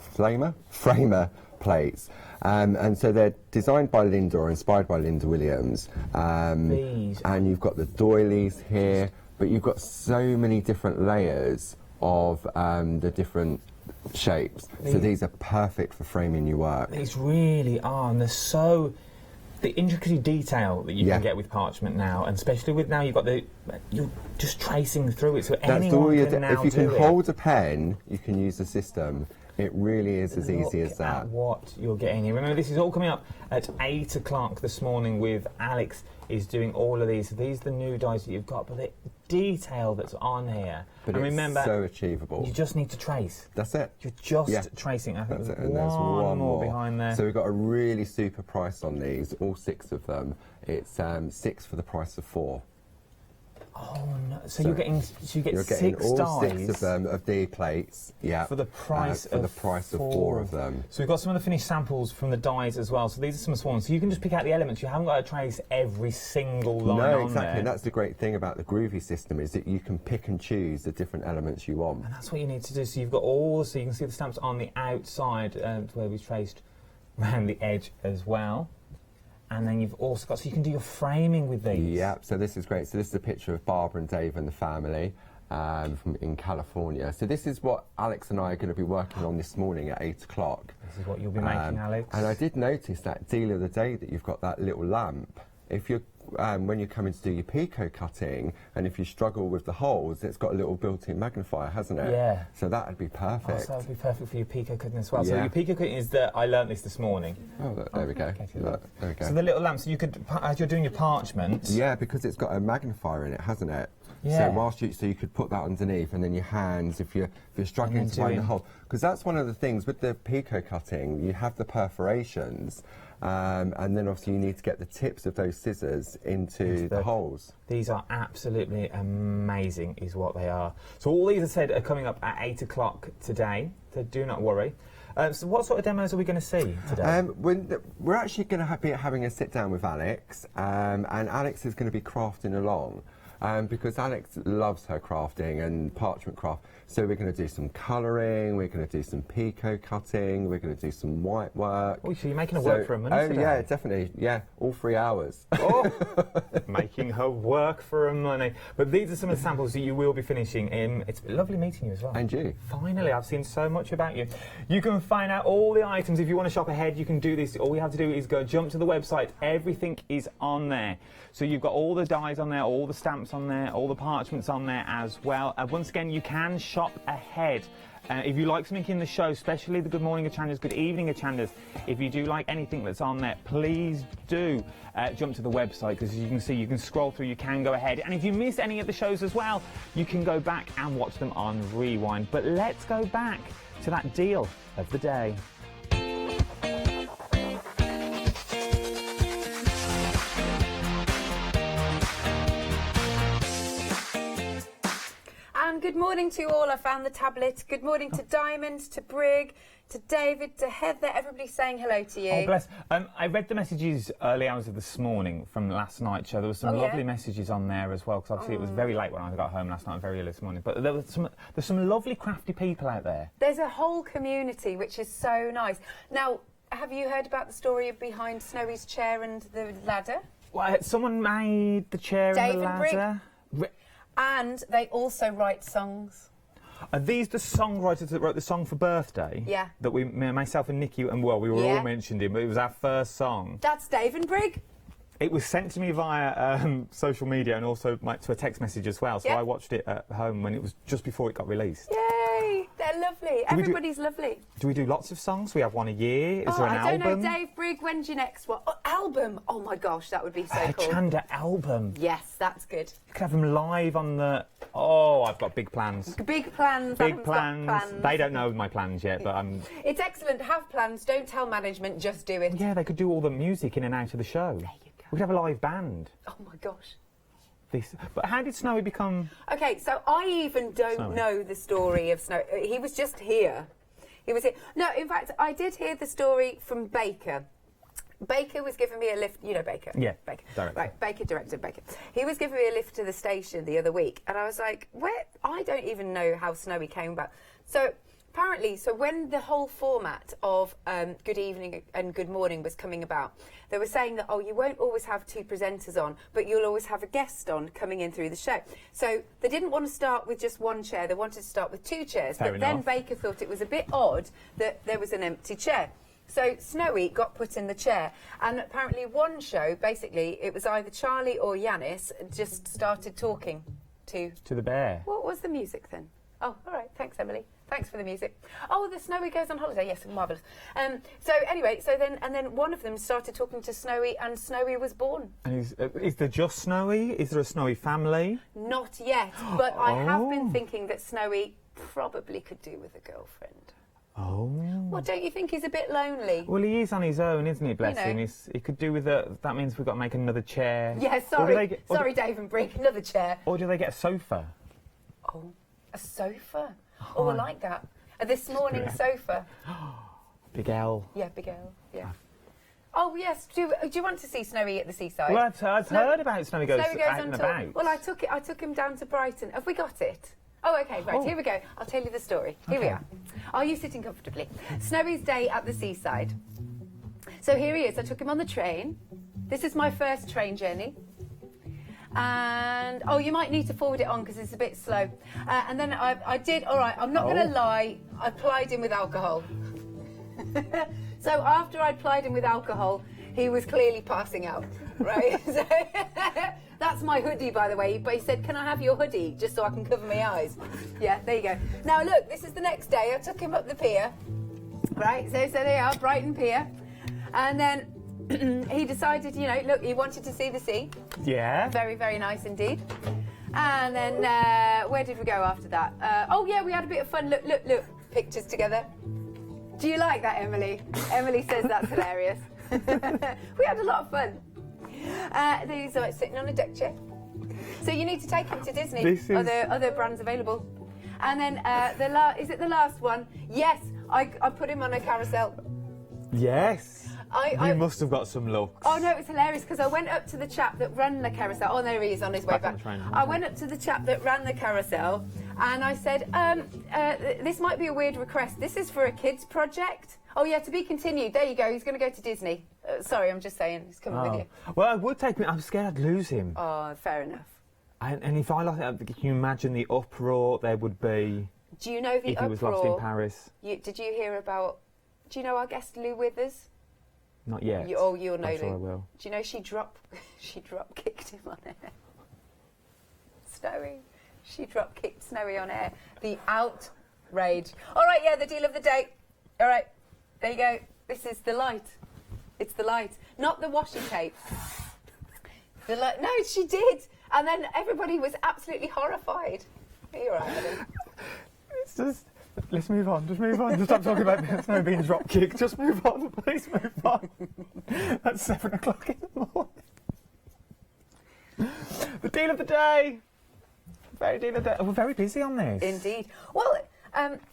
plates. And so they're designed by Linda or inspired by Linda Williams. And you've got the doilies here, but you've got so many different layers of the different shapes. So these are perfect for framing your work. These really are, and they're so... The intricate detail that you can get with parchment now, and especially with now you've got you're just tracing through it, so anyone can now do it. If you can hold a pen, you can use the system. It really is as easy as that. At what you're getting here. Remember, this is all coming up at 8 o'clock this morning with Alex is doing all of these. These are the new dies that you've got, but the detail that's on here. But and remember, so achievable. You just need to trace. That's it. You're just tracing. I think that's it. And there's one more behind there. So we've got a really super price on these, all 6 of them. It's 6 for the price of 4. Oh no! So you get 6 all dies 6 of them of D plates, for the price of 4 of them. So we've got some of the finished samples from the dies as well. So these are some small ones. So you can just pick out the elements. You haven't got to trace every single line on there. No, exactly. And that's the great thing about the Groovy system is that you can pick and choose the different elements you want. And that's what you need to do. So you've got so you can see the stamps on the outside where we've traced around the edge as well. And then you've also got, so you can do your framing with these. Yeah, so this is great. So this is a picture of Barbara and Dave and the family in California. So this is what Alex and I are going to be working on this morning at 8 o'clock. This is what you'll be making, Alex. And I did notice that deal of the day that you've got that little lamp. If you're when you're coming to do your picot cutting, and if you struggle with the holes, it's got a little built-in magnifier, hasn't it? Yeah. So that would be perfect. Oh, so that would be perfect for your picot cutting as well. Yeah. So your picot cutting is the, I learnt this morning. Oh, look, there we go. Okay, Look, there we go. So the little lamp, so you could, as you're doing your parchment. Yeah, because it's got a magnifier in it, hasn't it? Yeah. So whilst you, so you could put that underneath, and then your hands, if you're struggling to find the hole, because that's one of the things with the picot cutting, you have the perforations. And then obviously you need to get the tips of those scissors into the holes. These are absolutely amazing, is what they are. So all these, I said, are coming up at 8 o'clock today, so do not worry. So what sort of demos are we going to see today? We're actually going to be having a sit down with Alex, and Alex is going to be crafting along. Because Alex loves her crafting and parchment craft. So we're going to do some colouring, we're going to do some picot cutting, we're going to do some white work. Oh, so you're making her work for a money today? Yeah, definitely. Yeah, all 3 hours. Oh, making her work for a money. But these are some of the samples that you will be finishing. It's lovely meeting you as well. And you. Finally, I've seen so much about you. You can find out all the items. If you want to shop ahead, you can do this. All you have to do is jump to the website. Everything is on there. So you've got all the dies on there, all the stamps on there, all the parchments on there as well. Once again, you can shop ahead. If you like something in the show, especially the Good Morning Hochandas, Good Evening Hochandas, if you do like anything that's on there, please do jump to the website, because as you can see, you can scroll through, you can go ahead. And if you miss any of the shows as well, you can go back and watch them on Rewind. But let's go back to that deal of the day. And good morning to you all. I found the tablet. Good morning to Diamond, to Brig, to David, to Heather. Everybody's saying hello to you. Oh, bless. I read the messages early hours of this morning from last night's show. There were some lovely messages on there as well, because obviously it was very late when I got home last night, very early this morning. But there's some lovely crafty people out there. There's a whole community, which is so nice. Now, have you heard about the story behind Snowy's chair and the ladder? Well, someone made the chair and the ladder. And they also write songs. Are these the songwriters that wrote the song for Birthday? Yeah. That myself and Nikki, and we were all mentioned him, but it was our first song. That's Dave and Brig. It was sent to me via social media and also to a text message as well, so I watched it at home when it was just before it got released. Yay! They're lovely. Everybody's lovely. Do we do lots of songs? We have one a year? Is there an album? I don't know, Dave, Brig, when's your next one? Oh, album! Oh my gosh, that would be so cool. Hochanda album. Yes, that's good. You could have them live on the... Oh, I've got big plans. Big plans. Big plans. They don't know my plans yet, but It's excellent to have plans. Don't tell management, just do it. Yeah, they could do all the music in and out of the show. There you go. We could have a live band. Oh my gosh. But how did Snowy become... Okay, so I even don't know the story of Snowy. He was just here. He was here. No, in fact, I did hear the story from Baker. Baker was giving me a lift. You know Baker? Yeah, Baker. director. Right, Baker, director, Baker. He was giving me a lift to the station the other week, and I was like, where? I don't even know how Snowy came about. So apparently, when the whole format of Good Evening and Good Morning was coming about, they were saying that, you won't always have two presenters on, but you'll always have a guest on coming in through the show. So they didn't want to start with just one chair, they wanted to start with two chairs. Fair enough. Then Baker thought it was a bit odd that there was an empty chair. So Snowy got put in the chair, and apparently one show, basically, it was either Charlie or Yanis just started talking to the bear. What was the music then? Oh, all right. Thanks, Emily. Thanks for the music. Oh, the Snowy goes on holiday. Yes, marvellous. So anyway, then one of them started talking to Snowy, and Snowy was born. And is there just Snowy? Is there a Snowy family? Not yet, but I have been thinking that Snowy probably could do with a girlfriend. Oh. Well, don't you think he's a bit lonely? Well, he is on his own, isn't he? Bless him. He could do with that means we've got to make another chair. Yeah, sorry. Sorry, Dave and Brig, another chair. Or do they get a sofa? Oh, a sofa. Oh, I like that. This morning sofa. Big L. Yeah, Big L. Yeah. Oh yes. Do you want to see Snowy at the seaside? Well, I've heard about Snowy goes out and about. Well, I took him down to Brighton. Have we got it? Oh, okay, right, here we go. I'll tell you the story. Here we are. Are you sitting comfortably? Snowy's day at the seaside. So here he is. I took him on the train. This is my first train journey. And, oh, you might need to forward it on because it's a bit slow. And then I did, all right, I'm not going to lie, I plied him with alcohol. So after I plied him with alcohol, he was clearly passing out, right? So, that's my hoodie, by the way. But he said, can I have your hoodie just so I can cover my eyes? Yeah, there you go. Now, look, this is the next day. I took him up the pier, right? So they are, Brighton Pier. And then he decided, you know, look, he wanted to see the sea. Yeah. Very, very nice indeed. And then where did we go after that? Oh, yeah, we had a bit of fun. Look, look, look. Pictures together. Do you like that, Emily? Emily says that's hilarious. We had a lot of fun. These are sitting on a deck chair. So you need to take him to Disney. Other brands available. And then is it the last one? Yes, I put him on a carousel. Yes. You must have got some looks. Oh no, it was hilarious because I went up to the chap that ran the carousel. Oh, there he is on his way back. I went up to the chap that ran the carousel and I said, this might be a weird request. This is for a kids project. Oh yeah, to be continued. There you go. He's going to go to Disney. Sorry, I'm just saying. He's coming with you. Well, I would take me. I'm scared I'd lose him. Oh, fair enough. And if I lost him, can you imagine the uproar there would be? Do you know the uproar? If he was lost in Paris. Did you hear about? Do you know our guest Lou Withers? Not yet. You'll know I'm sure Lou. I will. Do you know she drop kicked him on air? Snowy. She drop kicked Snowy on air. The outrage. All right, yeah, the deal of the day. All right, there you go. This is the light. It's the light, not the washi tape. The light. No, she did. And then everybody was absolutely horrified. Are you all right, Adam? It's just... Let's move on. Just move on. Just stop talking about Snow being drop kicked. Just move on. Please move on. That's 7 o'clock in the morning. The deal of the day. Very deal of the day. We're very busy on this. Indeed. Well,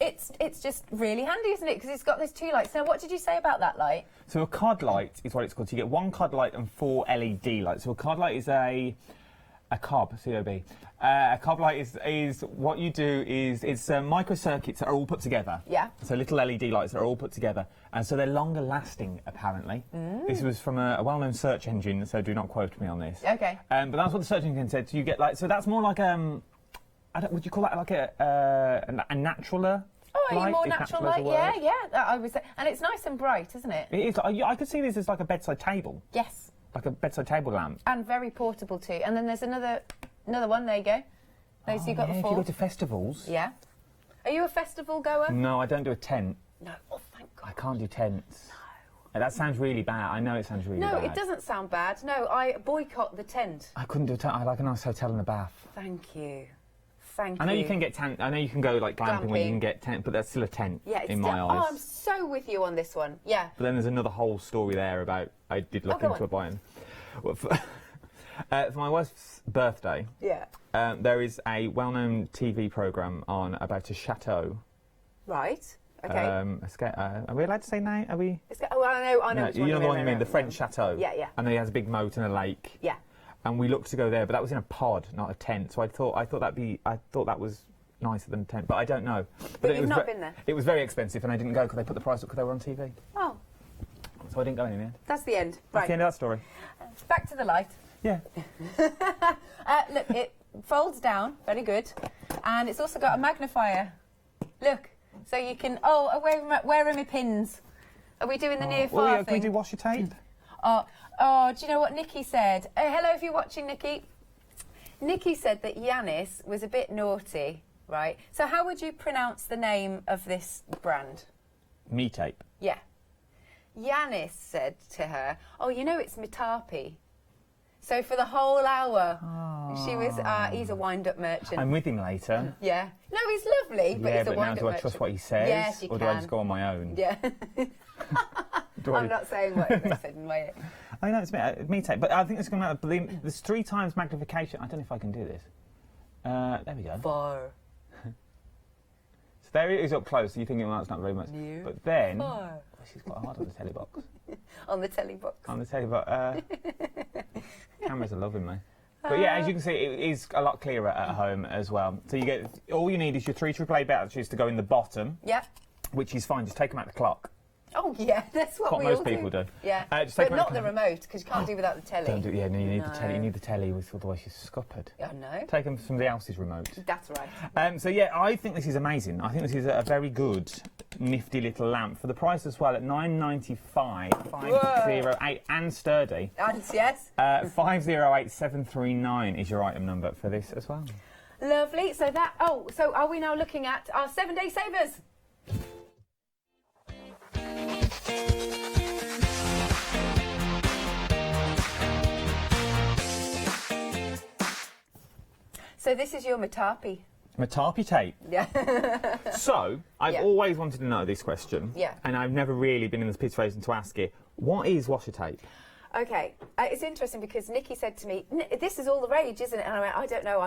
it's just really handy, isn't it? Because it's got those 2 lights. Now, what did you say about that light? So a cod light is what it's called. So you get 1 cod light and 4 LED lights. So a cod light is a cob, C-O-B. A cob light is what you do is it's microcircuits that are all put together. Yeah. So little LED lights that are all put together, and so they're longer lasting apparently. This was from a well-known search engine, so do not quote me on this. Okay. But that's what the search engine said. So you get so that's more like would you call that like a naturaler? Oh, a more natural light? Yeah. I would say, and it's nice and bright, isn't it? It is. I could see this as like a bedside table. Yes. Like a bedside table lamp. And very portable too. And then there's another one. There you go. Those you got the 4. If you go to festivals. Yeah. Are you a festival goer? No, I don't do a tent. No. Oh, thank God. I can't do tents. No. That sounds really bad. I know it sounds really bad. No, it doesn't sound bad. No, I boycott the tent. I couldn't do a tent. I like a nice hotel and a bath. Thank you. Thank you. I know you can get tent. I know you can go like glamping where you can get tent, but that's still a tent in my eyes. Oh, I'm so with you on this one. Yeah. But then there's another whole story there about I did look into a buying. Well, for my wife's birthday, there is a well-known TV programme on about a chateau. Right. Okay. Are we allowed to say now? Are we? Oh, I know. No, you know the one you mean, the French chateau. Yeah. And then he has a big moat and a lake. Yeah. And we looked to go there, but that was in a pod, not a tent. So I thought that was nicer than a tent, but I don't know. But you've not been there. It was very expensive, and I didn't go because they put the price up because they were on TV. Oh. So I didn't go in the end. That's the end. That's the end of that story. Back to the light. Yeah. Look, it folds down. Very good. And it's also got a magnifier. Look. So you can... Oh, where are my pins? Are we doing the near-far thing? Can we do wash your tape? Oh, do you know what Nikki said? Hello, if you're watching, Nikki. Nikki said that Yanis was a bit naughty, right? So how would you pronounce the name of this brand? Me tape. Yeah. Yanis said to her, oh, you know it's Mitapi. So for the whole hour, she was, he's a wind-up merchant. I'm with him later. Yeah. No, he's lovely, but he's a wind-up merchant. Yeah, but now do I trust what he says? Yes, you can. Or do I just go on my own? Yeah. I'm not saying what he said in my... I know, it's me tape, but I think it's going to matter. There's 3 times magnification. I don't know if I can do this. There we go. 4. So there it is up close, so you think, well, that's not very much. No. But then... 4. Oh, she's quite hard on the telly box. On the telly box. On the telly box. Cameras are loving me. But yeah, as you can see, it is a lot clearer at home as well. So you get, all you need is your 3 AAA batteries to go in the bottom. Yeah. Which is fine, just take them out the clock. Oh, yeah, that's what we most all people do. Yeah, just but not the remote, because you can't do without the telly. Don't do, yeah, no, you need the telly. You need the telly, otherwise you're scuppered. I know. Take them from somebody else's remote. That's right. So yeah, I think this is amazing. I think this is a very good, nifty little lamp for the price as well at $9.95, 508 and sturdy. And yes. 508739 is your item number for this as well. Lovely. So that. Oh, so are we now looking at our 7-day savers? So this is your Matapi. Matapi tape. Yeah. So, I've always wanted to know this question. Yeah. And I've never really been in the situation to ask it. What is washer tape? Okay, it's interesting because Nikki said to me, this is all the rage, isn't it? And I went, I don't know,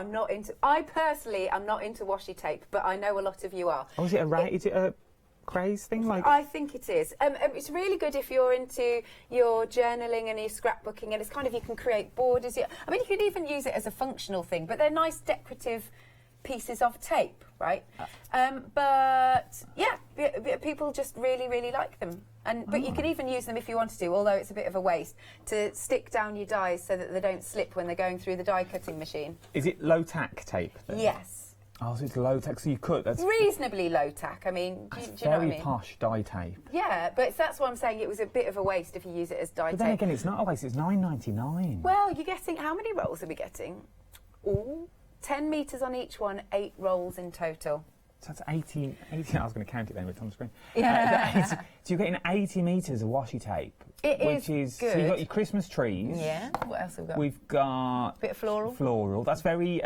I personally am not into washi tape, but I know a lot of you are. Oh, is it a craze thing? I think it is. It's really good if you're into your journaling and your scrapbooking, and it's kind of, you can create borders. I mean, you could even use it as a functional thing, but they're nice decorative pieces of tape, right? But yeah, people just really, really like them. But you can even use them if you want to, although it's a bit of a waste, to stick down your dies so that they don't slip when they're going through the die cutting machine. Is it low tack tape then? Yes. Oh, so it's low tack, so you could. That's reasonably low tack. I mean, do you know what I mean? Very posh die tape. Yeah, but that's what I'm saying. It was a bit of a waste if you use it as die tape. But then again, it's not a waste. It's $9.99. Well, you're getting, how many rolls are we getting? Ooh, 10 metres on each one, 8 rolls in total. So that's 80, I was going to count it then, but it's on the screen. Yeah. So you're getting 80 metres of washi tape. Which is good. So you've got your Christmas trees. Yeah. What else have we got? We've got... Bit of floral. Floral. That's very...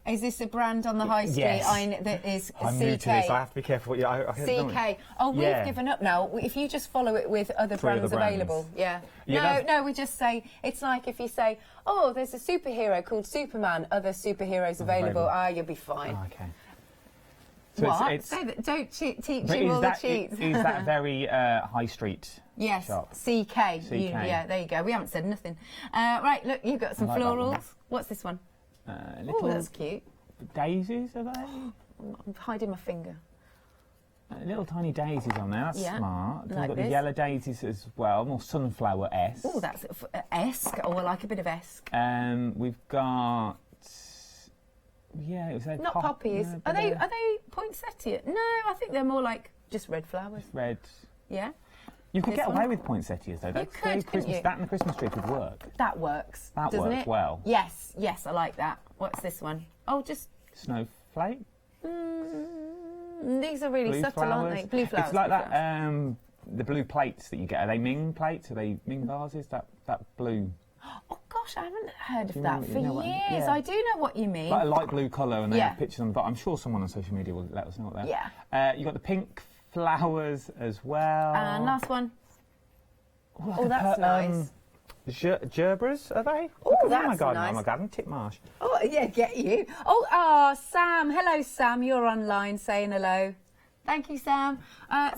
Is this a brand on the high street? Yes. That is I'm CK. new to this, I have to be careful. I CK. Oh, we've given up now. If you just follow it with other brands available. Yeah. No, we just say, it's like if you say, oh, there's a superhero called Superman, other superheroes available. You'll be fine. Oh, okay. So what? Don't teach you all the cheats. Is that very high street shop? CK. Yeah, there you go. We haven't said nothing. Right, look, you've got some florals. What's this one? Oh, that's cute. Daisies, are they? I'm hiding my finger. Little tiny daisies on there, that's smart. Like we've got the yellow daisies as well, more sunflower-esque. Oh, that's esque. Oh, I like a bit of esque. We've got... Yeah, it was not poppies. Are they poinsettia? No, I think they're more like just red flowers. Red. Yeah. You could get away with poinsettias though. You could, Christmas, that and the Christmas tree could work. That works. That works well. Yes, I like that. What's this one? Oh, just snowflake. These are really subtle, aren't they? Blue flowers. It's like that. The blue plates that you get. Are they Ming plates? Are they Ming vases? That blue. Oh gosh, I haven't heard of that for years. I do know what you mean. Like a light blue colour, and they have pictures on the bottom. I'm sure someone on social media will let us know what they're. Yeah. You got the pink flowers as well. And last one. Oh, that's nice. Gerbras, are they? Oh, that's nice. Oh my God, I'm Titmarsh. Oh, yeah, get you. Oh, Sam. Hello, Sam. You're online saying hello. Thank you, Sam.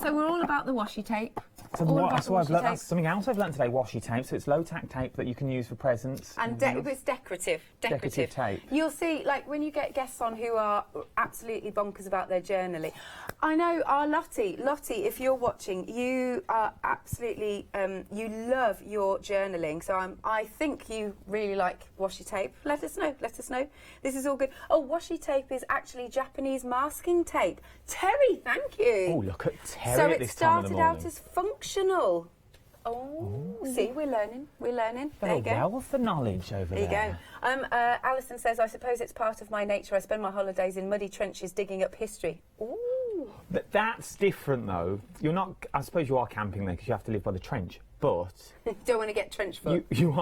So we're all about the washi tape. So that's something else I've learned today, washi tape. So it's low-tack tape that you can use for presents. And it's decorative. Decorative tape. You'll see, like, when you get guests on who are absolutely bonkers about their journaling. I know our Lottie, if you're watching, you are absolutely, you love your journaling. So I think you really like washi tape. Let us know. This is all good. Oh, washi tape is actually Japanese masking tape. Terry, thank you. Oh, look at Terry at this time of the morning. So it started out as functional. Oh, see, we're learning. There you go. A wealth of knowledge over there. There you go. Alison says, I suppose it's part of my nature. I spend my holidays in muddy trenches digging up history. Ooh. That's different, though. You're not. I suppose you are camping there because you have to live by the trench. But don't want to get trench foot. You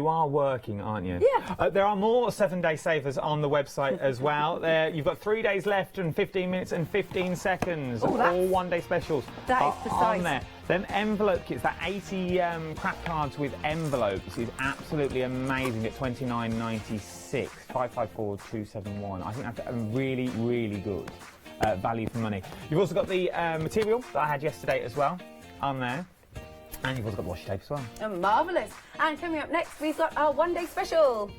are working, aren't you? Yeah. There are more 7-day savers on the website as well. You've got 3 days left and 15 minutes and 15 seconds. All 1-day specials. That is precise. On there. Then envelope kits. That 80 craft cards with envelopes is absolutely amazing at $29.96. 554271. I think that's a really, really good value for money. You've also got the material that I had yesterday as well on there. And you've also got washi tape as well. Oh, marvellous. And coming up next, we've got our 1-day special.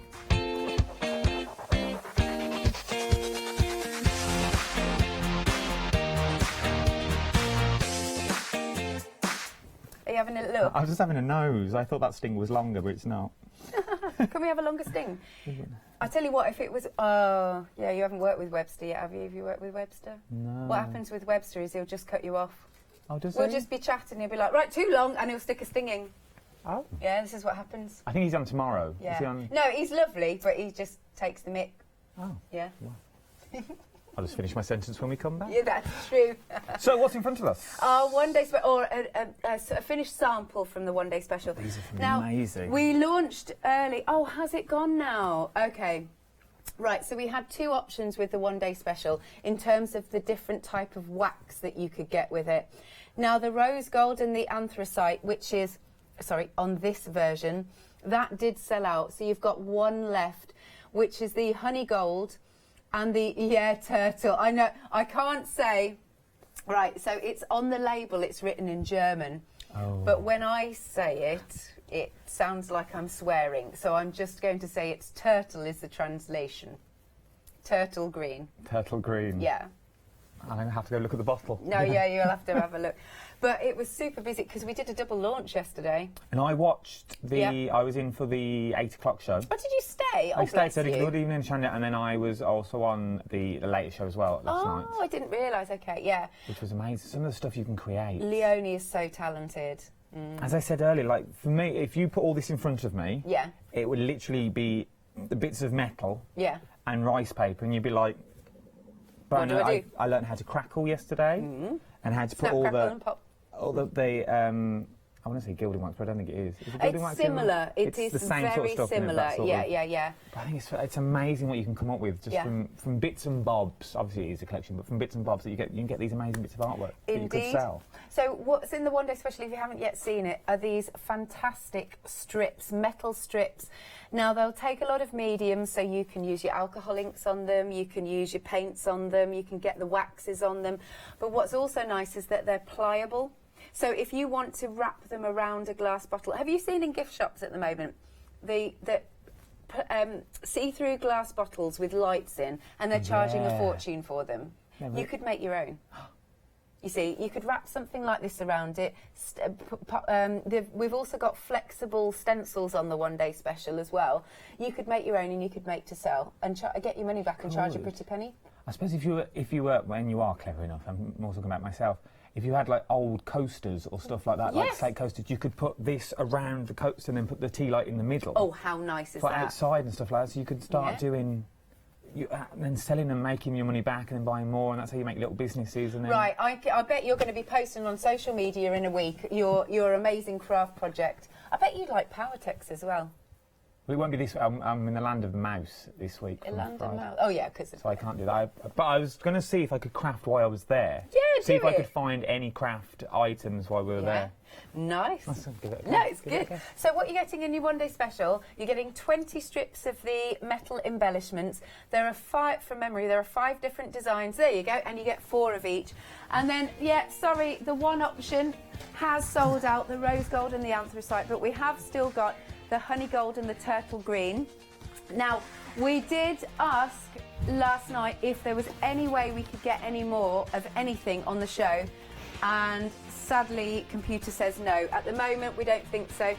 you having a look? I was just having a nose. I thought that sting was longer, but it's not. Can we have a longer sting? I tell you what, if it was... Oh, yeah, you haven't worked with Webster yet, have you? Have you worked with Webster? No. What happens with Webster is he'll just cut you off. Oh, does We'll he? just be chatting, he'll be like, right, too long, and he'll stick a stinging. Oh. Yeah, this is what happens. I think he's on tomorrow. Yeah. Is he on? No, he's lovely, but he just takes the mick. Oh. Yeah. I'll just finish my sentence when we come back. Yeah, that's true. So, what's in front of us? Our one-day or a finished sample from the one-day special. These are now, amazing. We launched early. Oh, has it gone now? Okay. Right, so we had two options with the one-day special in terms of the different type of wax that you could get with it. Now, the rose gold and the anthracite, which is, sorry, on this version, that did sell out. So you've got one left, which is the honey gold and the, turtle. I know, I can't say, right, so it's on the label, it's written in German. Oh. But when I say it, it sounds like I'm swearing. So I'm just going to say it's turtle is the translation. Turtle green. Turtle green. Yeah. I'm going to have to go look at the bottle. No, yeah, you'll have to have a look. But it was super busy because we did a double launch yesterday. And I watched I was in for the 8 o'clock show. Oh, did you stay? I stayed, so good evening, Hochanda, and then I was also on the later show as well last night. Oh, I didn't realise, okay, yeah. Which was amazing. Some of the stuff you can create. Leonie is so talented. As I said earlier, like, for me, if you put all this in front of me, yeah, it would literally be the bits of metal and rice paper, and you'd be like... But I learned how to crackle yesterday, and how to put all the I want to say gilding wax, but I don't think it is. Is it gilding wax? Similar. It's the same very sort of stuff, similar. Yeah. But I think it's amazing what you can come up with just from bits and bobs. Obviously, it is a collection, but from bits and bobs that you can get these amazing bits of artwork that you could sell. So what's in the one day special, if you haven't yet seen it, are these fantastic strips, metal strips. Now they'll take a lot of mediums, so you can use your alcohol inks on them, you can use your paints on them, you can get the waxes on them. But what's also nice is that they're pliable. So if you want to wrap them around a glass bottle, have you seen in gift shops at the moment the see-through glass bottles with lights in, and they're charging a fortune for them? You could make your own. You see, you could wrap something like this around it. We've also got flexible stencils on the one-day special as well. You could make your own, and you could make to sell and get your money back and charge a pretty penny. I suppose if you were when you are clever enough, I'm more talking about myself. If you had like old coasters or stuff like that, like slate coasters, you could put this around the coaster and then put the tea light in the middle. Oh, how nice is that? Outside and stuff like that, so you could start doing, then selling and making your money back and then buying more, and that's how you make little businesses. And then right, I bet you're going to be posting on social media in a week your amazing craft project. I bet you'd like Powertex as well. Well, it won't be this. I'm in the land of the mouse this week. The land of mouse. Oh yeah, because so I can't do that. But I was going to see if I could craft while I was there. Yeah, see if I could find any craft items while we were there. Nice. No, it's good. So what you're getting in your one-day special, you're getting 20 strips of the metal embellishments. There are 5, from memory, there are 5 different designs. There you go, and you get 4 of each. And then, the one option has sold out, the rose gold and the anthracite, but we have still got the honey gold and the turtle green. Now, we did ask last night if there was any way we could get any more of anything on the show, and sadly, computer says no. At the moment, we don't think so.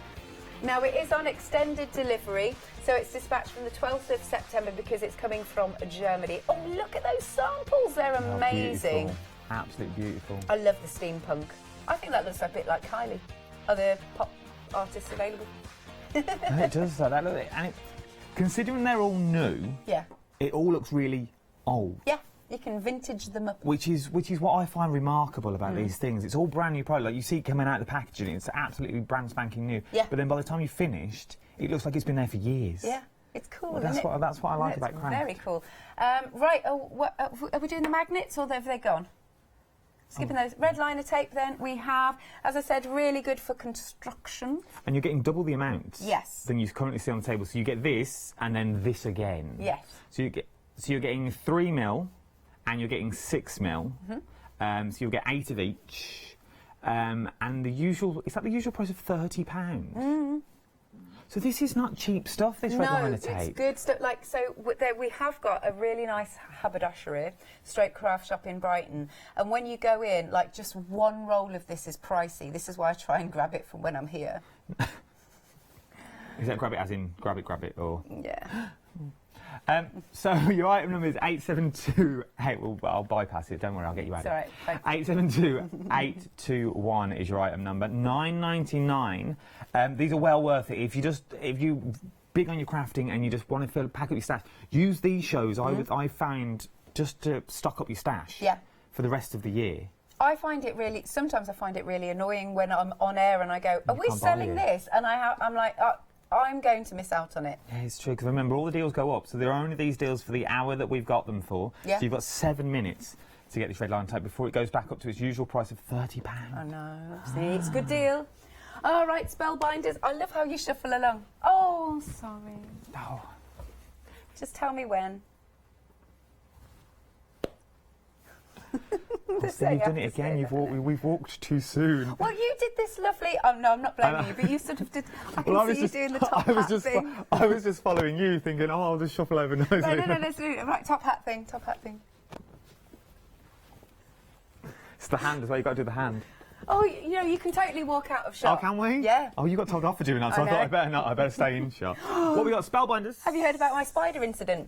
Now, it is on extended delivery, so it's dispatched from the 12th of September because it's coming from Germany. Oh, look at those samples. They're amazing. Beautiful. Absolutely beautiful. I love the steampunk. I think that looks a bit like Kylie. Are there pop artists available? It does. And considering they're all new, it all looks really old. Yeah. You can vintage them up. Which is what I find remarkable about these things. It's all brand new product. Like you see it coming out of the packaging, it's absolutely brand spanking new. Yeah. But then by the time you've finished, it looks like it's been there for years. Yeah, it's cool. Well, that's what I like about craft. Very cool. Right, are we doing the magnets or have they gone? Skipping those. Red liner tape then, we have, as I said, really good for construction. And you're getting double the amount than you currently see on the table. So you get this and then this again. Yes. So you're getting 3 mil and you're getting 6 mil. So you'll get 8 of each. And the usual, is that the usual price of £30? So this is not cheap stuff, this red liner tape. No, it's good stuff. Like, so there we have got a really nice haberdashery, straight craft shop in Brighton. And when you go in, like, just one roll of this is pricey. This is why I try and grab it from when I'm here. Is that grab it as in grab it, or? Yeah. So your item number is 8728. Well, I'll bypass it. Don't worry, I'll get you out. It's all right. 872821 is your item number. $9.99. These are well worth it. If you big on your crafting and you just want to pack up your stash, use these shows. I found just to stock up your stash. Yeah. For the rest of the year. Sometimes I find it really annoying when I'm on air and I go, are we selling this? And I'm like, I'm going to miss out on it. Yeah, it's true, because remember, all the deals go up, so there are only these deals for the hour that we've got them for. Yeah. So you've got 7 minutes to get this red line tape before it goes back up to its usual price of £30. I know. See, it's a good deal. All right, spellbinders. I love how you shuffle along. Oh, sorry. Oh. Just tell me when. You've done it again. We've walked too soon. Well, you did this lovely. Oh no, I'm not blaming you, but you sort of did. I can see you doing the top hat thing. I was just following you, thinking, oh, I'll just shuffle over nicely. No, let's do it. Right, top hat thing. It's the hand as well. You've got to do the hand. Oh, you can totally walk out of shot. Oh, can we? Yeah. Oh, you got told off for doing that, so I thought I better not. I better stay in shot. What we got? Spellbinders. Have you heard about my spider incident?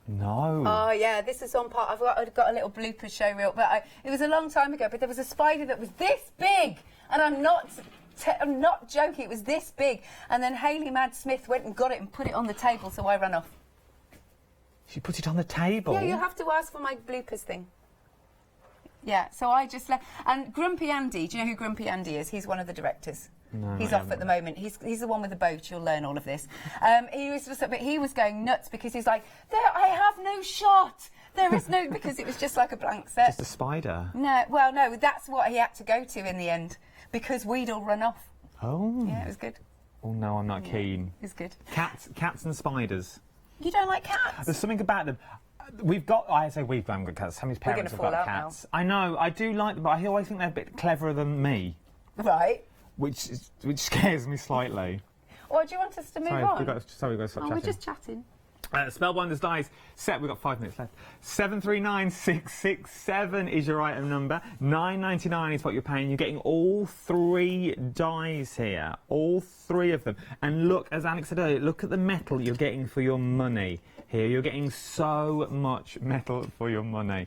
No. Oh yeah, this is on part. I've got a little blooper show reel, but it was a long time ago. But there was a spider that was this big, and I'm not joking. It was this big, and then Hayley Mad Smith went and got it and put it on the table, so I ran off. She put it on the table. Yeah, you'll have to ask for my bloopers thing. Yeah, so I just left. And Grumpy Andy, do you know who Grumpy Andy is? He's one of the directors. No, he's off at the moment. He's the one with the boat. You'll learn all of this. He was going nuts because he's like, I have no shot. There is no, because it was just like a blank set. Just a spider. No, that's what he had to go to in the end because we'd all run off. Oh. Yeah, it was good. Oh no, I'm not keen. It was good. Cats and spiders. You don't like cats? There's something about them. We've got cats. Sammy's parents have got cats. Now. I know, I do like them, but I always think they're a bit cleverer than me. Right. Which scares me slightly. Or do you want us to move on? We've got to stop chatting. We're just chatting. Spellbinders dies set. We've got 5 minutes left. 739667 is your item number. $9.99 is what you're paying. You're getting all 3 dies here, all 3 of them. And look, as Alex said earlier, look at the metal you're getting for your money here. You're getting so much metal for your money.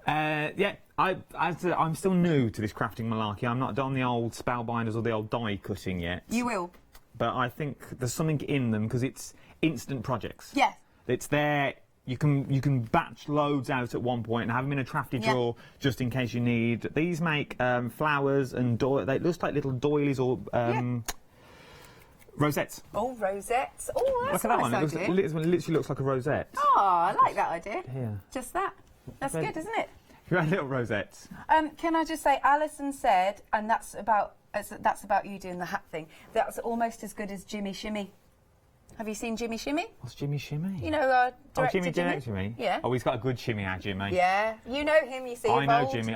Yeah, I'm still new to this crafting malarkey. I'm not done the old spellbinders or the old die cutting yet. You will. But I think there's something in them because it's instant projects. Yes. It's there. You can batch loads out at one point and have them in a crafty drawer just in case you need. These make flowers and they look like little doilies or rosettes. Oh, rosettes. Oh, that's look at that nice one. idea. It literally looks like a rosette. Oh, I like that idea. Yeah. Just that. That's good, isn't it? You had little rosettes. Can I just say, Alison said, and that's about you doing the hat thing. That's almost as good as Jimmy Shimmy. Have you seen Jimmy Shimmy? What's Jimmy Shimmy? You know, director Jimmy. Yeah. Oh, he's got a good shimmy, Jimmy. Yeah, you know him. You see. I know Jimmy,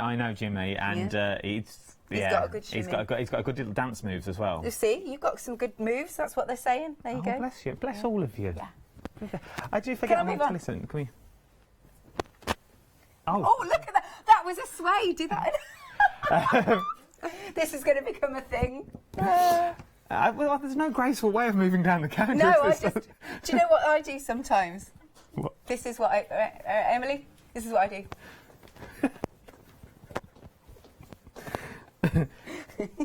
and he's got a good shimmy. He's got a good little dance moves as well. You see, you've got some good moves. That's what they're saying. There you go. Bless you. Bless all of you. Yeah. I do forget Can I move on? Listen, can we? Oh, look at that! That was a sway. Do that. This is going to become a thing. Well, there's no graceful way of moving down the counter. No, do you know what I do sometimes? What? This is what Emily, this is what I do.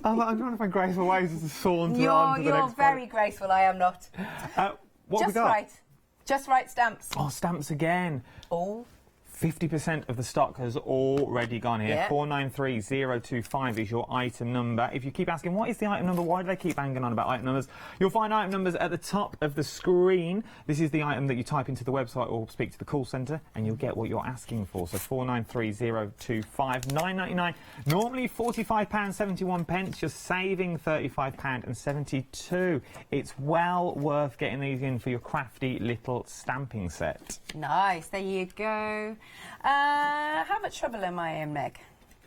I'm trying to find graceful ways to saunter on to the next You're very graceful, I am not. What have we got? Just right stamps. Oh, stamps again. Oh. 50% of the stock has already gone here. Yeah. 493025 is your item number. If you keep asking, what is the item number? Why do they keep banging on about item numbers? You'll find item numbers at the top of the screen. This is the item that you type into the website or speak to the call centre and you'll get what you're asking for. So 493025, $9.99. Normally £45.71. You're saving £35.72. It's well worth getting these in for your crafty little stamping set. Nice. There you go. How much trouble am I in, Meg?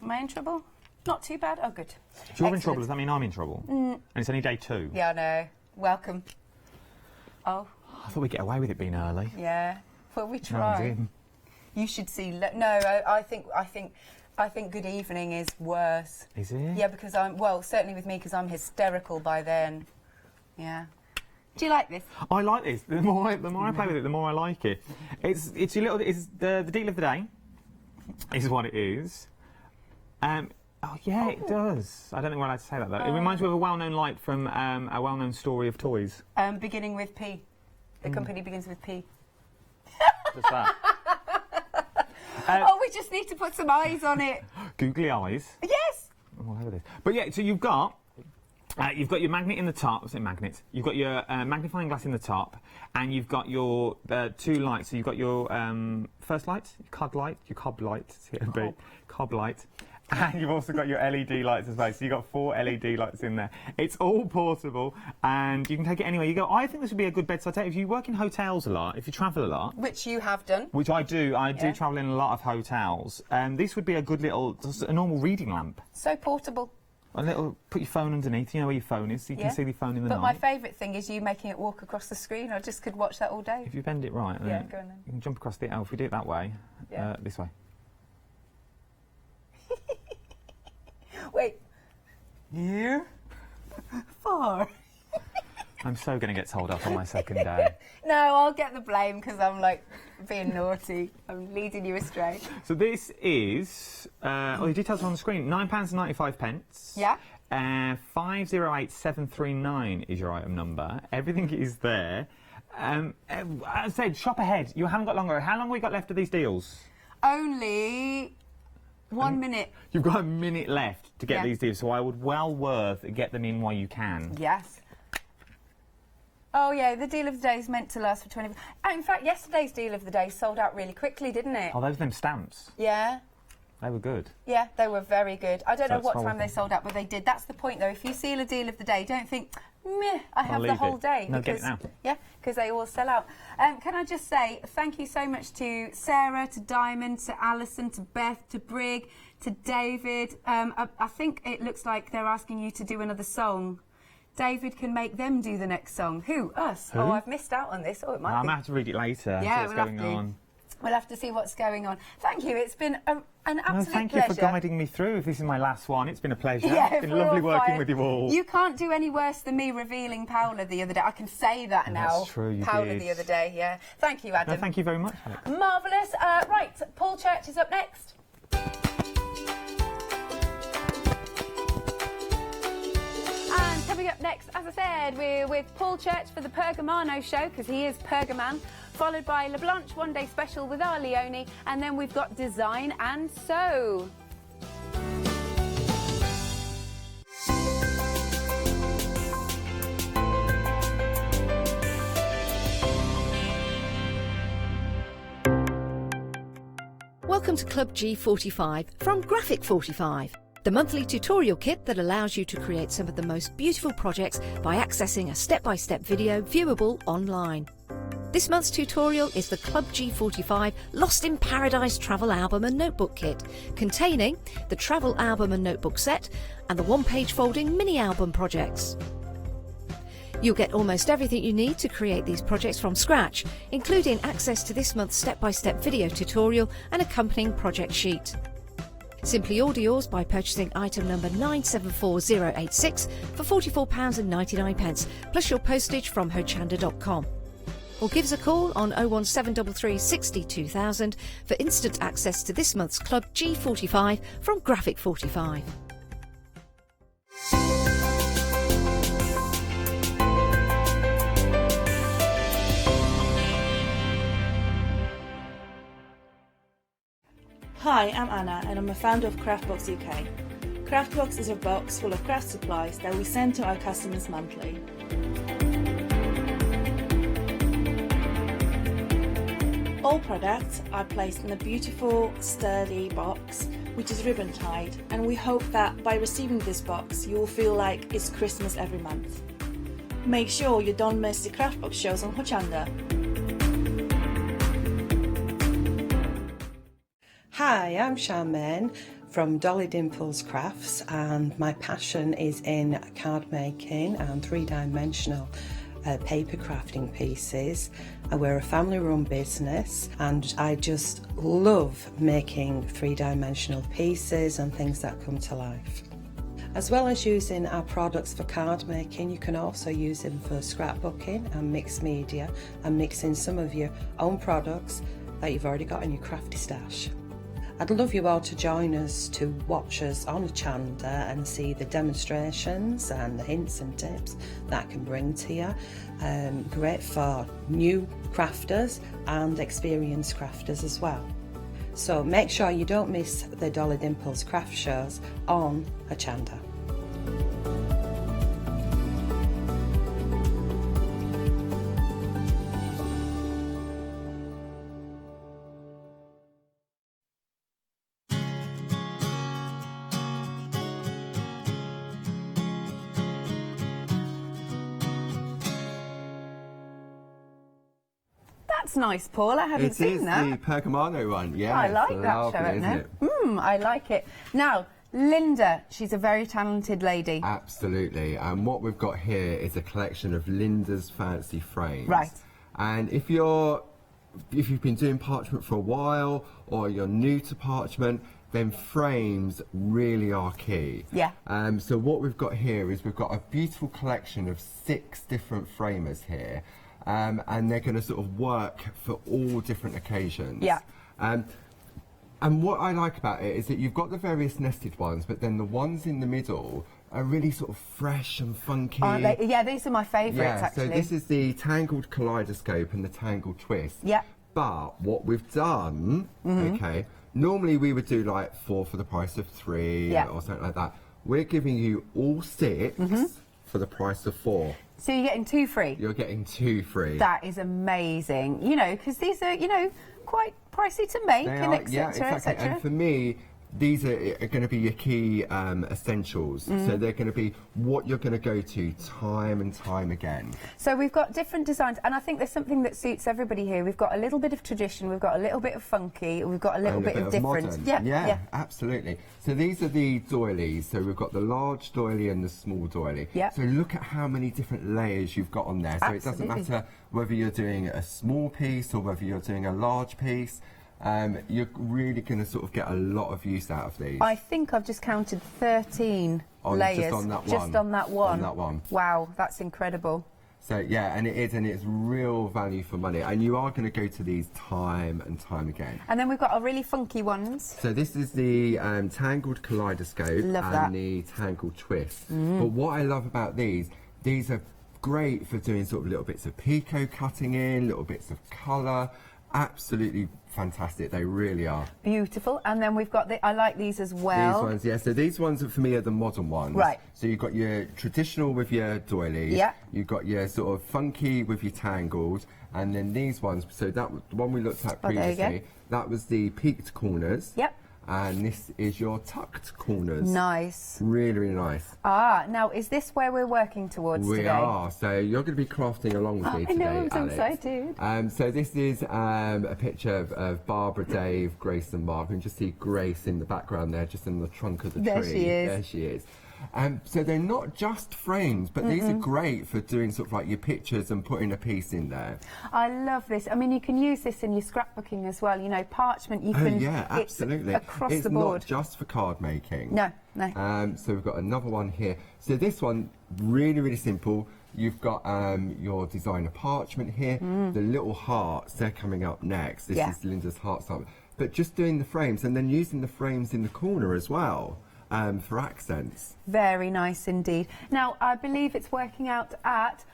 Am I in trouble? Not too bad. Oh, good. If you're in trouble, does that mean I'm in trouble? And it's only day 2. Yeah, I know. welcome. Oh. I thought we'd get away with it being early. Yeah. Well, we No, try. You should see. No, I think good evening is worse. Is it? Yeah, because certainly with me, because I'm hysterical by then. Yeah. Do you like this? I like this. The more I play with it, the more I like it. It's your little. It's the deal of the day. Is what it is. Oh yeah, it does. I don't think we're allowed to say that though. It reminds me of a well-known light from a well-known story of toys. Beginning with P. The company begins with P. Just that. We just need to put some eyes on it. Googly eyes. Yes. All over this. But yeah, so you've got your magnet in the top. What's it, magnet? You've got your magnifying glass in the top, and you've got your 2 lights. So you've got your first light, your cob light, and you've also got your LED lights as well. So you've got 4 LED lights in there. It's all portable, and you can take it anywhere you go. I think this would be a good bedside table. If you work in hotels a lot, if you travel a lot... Which you have done. Which I do. I do travel in a lot of hotels. This would be a good little, just a normal reading lamp. So portable. A little, put your phone underneath, you know where your phone is, so you can see the phone in the night. But my favourite thing is you making it walk across the screen. I just could watch that all day. If you bend it right, go on then. You can jump across the... Oh, if we do it that way, this way. Wait. Here? Far? I'm so going to get told off on my second day. No, I'll get the blame because I'm like being naughty. I'm leading you astray. So this is... the details are on the screen. £9.95. Yeah. 508739 is your item number. Everything is there. As I said, shop ahead. You haven't got longer. How long have we got left of these deals? Only 1 minute. You've got a minute left to get these deals, so I would get them in while you can. Yes. Oh yeah, the deal of the day is meant to last for 20... in fact, yesterday's deal of the day sold out really quickly, didn't it? Oh, those are them stamps. Yeah. They were good. Yeah, they were very good. I don't know what time they sold out, but they did. That's the point, though. If you seal a deal of the day, don't think, meh, I have the whole day. No, get it now. Yeah, because they all sell out. Can I just say thank you so much to Sarah, to Diamond, to Alison, to Beth, to Brig, to David. I think it looks like they're asking you to do another song. David can make them do the next song. Who? Us? Who? Oh, I've missed out on this. Oh, it might be. I'm going to have to read it later. Yeah, what's going on. We'll have to see what's going on. Thank you. It's been an absolute pleasure. Thank you for guiding me through. If this is my last one, it's been a pleasure. Yeah, it's been lovely working with you all. You can't do any worse than me revealing Paola the other day. I can say that now. That's true, you Paola did. the other day, yeah. Thank you, Adam. No, thank you very much, Alex. Marvellous. Right, Paul Church is up next. And coming up next, as I said, we're with Paul Church for the Pergamano show, because he is Pergaman, followed by La Blanche One Day Special with our Leonie, and then we've got Design and Sew. Welcome to Club G45 from Graphic 45, the monthly tutorial kit that allows you to create some of the most beautiful projects by accessing a step-by-step video viewable online. This month's tutorial is the Club G45 Lost in Paradise Travel Album and Notebook Kit, containing the travel album and notebook set and the one-page folding mini-album projects. You'll get almost everything you need to create these projects from scratch, including access to this month's step-by-step video tutorial and accompanying project sheet. Simply order yours by purchasing item number 974086 for £44.99, plus your postage from Hochanda.com. Or give us a call on 01733 60 2000 for instant access to this month's Club G45 from Graphic 45. Hi, I'm Anna and I'm a founder of Craftbox UK. Craftbox is a box full of craft supplies that we send to our customers monthly. All products are placed in a beautiful, sturdy box which is ribbon tied, and we hope that by receiving this box you will feel like it's Christmas every month. Make sure you don't miss the Craftbox shows on Hochanda. Hi, I'm Charmaine from Dolly Dimples Crafts, and my passion is in card making and three-dimensional paper crafting pieces. We're a family-run business, and I just love making three-dimensional pieces and things that come to life. As well as using our products for card making, you can also use them for scrapbooking and mixed media, and mixing some of your own products that you've already got in your crafty stash. I'd love you all to join us to watch us on Hochanda and see the demonstrations and the hints and tips that I can bring to you. Great for new crafters and experienced crafters as well. So make sure you don't miss the Dolly Dimples craft shows on Hochanda. That's nice, Paul. I haven't seen that. It is the Pergamano one, yeah. I like that shirt. I like it. Now, Linda, she's a very talented lady. Absolutely. And what we've got here is a collection of Linda's fancy frames. Right. And if you've been doing parchment for a while, or you're new to parchment, then frames really are key. Yeah. So what we've got here is we've got a beautiful collection of 6 different framers here. And they're going to sort of work for all different occasions. Yeah. And what I like about it is that you've got the various nested ones, but then the ones in the middle are really sort of fresh and funky. Yeah, these are my favourites, actually. So this is the Tangled Kaleidoscope and the Tangled Twist. Yeah. But what we've done, okay, normally we would do like 4 for the price of 3 or something like that. We're giving you all 6 for the price of 4. So you're getting 2 free? You're getting 2 free. That is amazing. You know, because these are, you know, quite pricey to make and etc. Yeah, exactly. And for me, these are going to be your key essentials. So they're going to be what you're going to go to time and time again. So we've got different designs, and I think there's something that suits everybody here. We've got a little bit of tradition, we've got a little bit of funky, we've got a little bit of different. Yeah, absolutely. So these are the doilies. So we've got the large doily and the small doily. Yeah. So look at how many different layers you've got on there. So it doesn't matter whether you're doing a small piece or whether you're doing a large piece. You're really going to sort of get a lot of use out of these. I think I've just counted 13 layers. Just on that one. Just on that one. On that one. Wow, that's incredible. So yeah, and it's real value for money, and you are going to go to these time and time again. And then we've got our really funky ones. So this is the Tangled Kaleidoscope and the Tangled Twist. But what I love about these are great for doing sort of little bits of picot cutting in, little bits of colour. Absolutely fantastic, they really are. Beautiful. And then we've got I like these as well. These ones, yeah, so these ones for me are the modern ones. Right. So you've got your traditional with your doilies, you've got your sort of funky with your tangled, and then these ones, so that the one we looked at previously, that was the peaked corners. Yep. And this is your tucked corners. Nice. Really, really nice. Now is this where we're working towards today? We are. So you're going to be crafting along with me today, I know, I'm so Alex. excited. So this is a picture of Barbara, Dave, Grace and Mark. You can just see Grace in the background there, just in the trunk of the tree. There she is. There she is. So they're not just frames, but these are great for doing sort of like your pictures and putting a piece in there. I love this. I mean, you can use this in your scrapbooking as well. You know, parchment, you can... yeah, absolutely. It's across the It's board. not just for card making. No, no. So we've got another one here. So this one, really, really simple. You've got your designer parchment here. The little hearts, they're coming up next. This is Linda's heart sample. But just doing the frames and then using the frames in the corner as well. For accents. Very nice indeed. Now, I believe it's working out at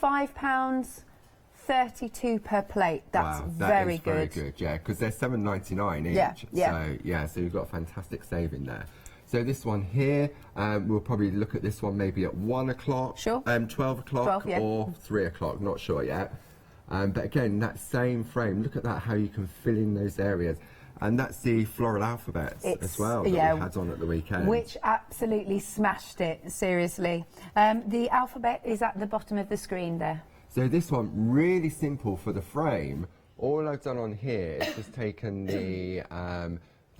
£5.32 per plate. That's very good. Very good, yeah, because they're $7.99 each. So you've got a fantastic saving there. So this one here, we'll probably look at this one maybe at 1 o'clock, 12 o'clock, or 3 o'clock. Not sure yet. But again, that same frame. Look at that, how you can fill in those areas. And that's the floral alphabets as well that we had on at the weekend. Which absolutely smashed it, seriously. The alphabet is at the bottom of the screen there. So this one, really simple for the frame. All I've done on here is just taken the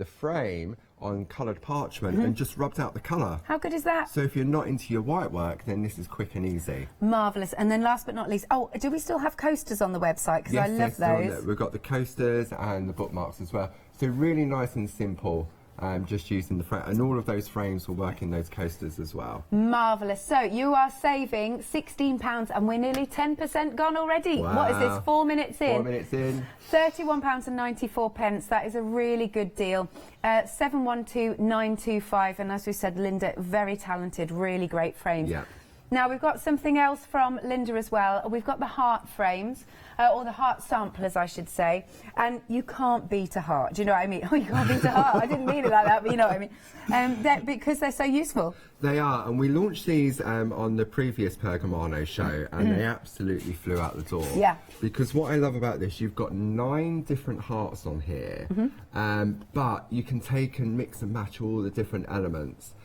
frame on coloured parchment and just rubbed out the colour. How good is that? So if you're not into your white work, then this is quick and easy. Marvellous. And then last but not least, oh, do we still have coasters on the website? Because I love those. We've got the coasters and the bookmarks as well. So really nice and simple. Just using the frame, and all of those frames will work in those coasters as well. Marvellous. So you are saving £16 and we're nearly 10% gone already. Wow. What is this, 4 minutes in? 4 minutes in. £31.94. That is a really good deal. 712925, and as we said, Linda, very talented, really great frames. Yeah. Now we've got something else from Linda as well. We've got the heart frames, or the heart samplers, I should say. And you can't beat a heart. Do you know what I mean? Oh, you can't beat a heart. I didn't mean it like that, but you know what I mean. Because they're so useful. They are, and we launched these on the previous Pergamano show, and they absolutely flew out the door. Yeah. Because what I love about this, you've got 9 different hearts on here, but you can take and mix and match all the different elements.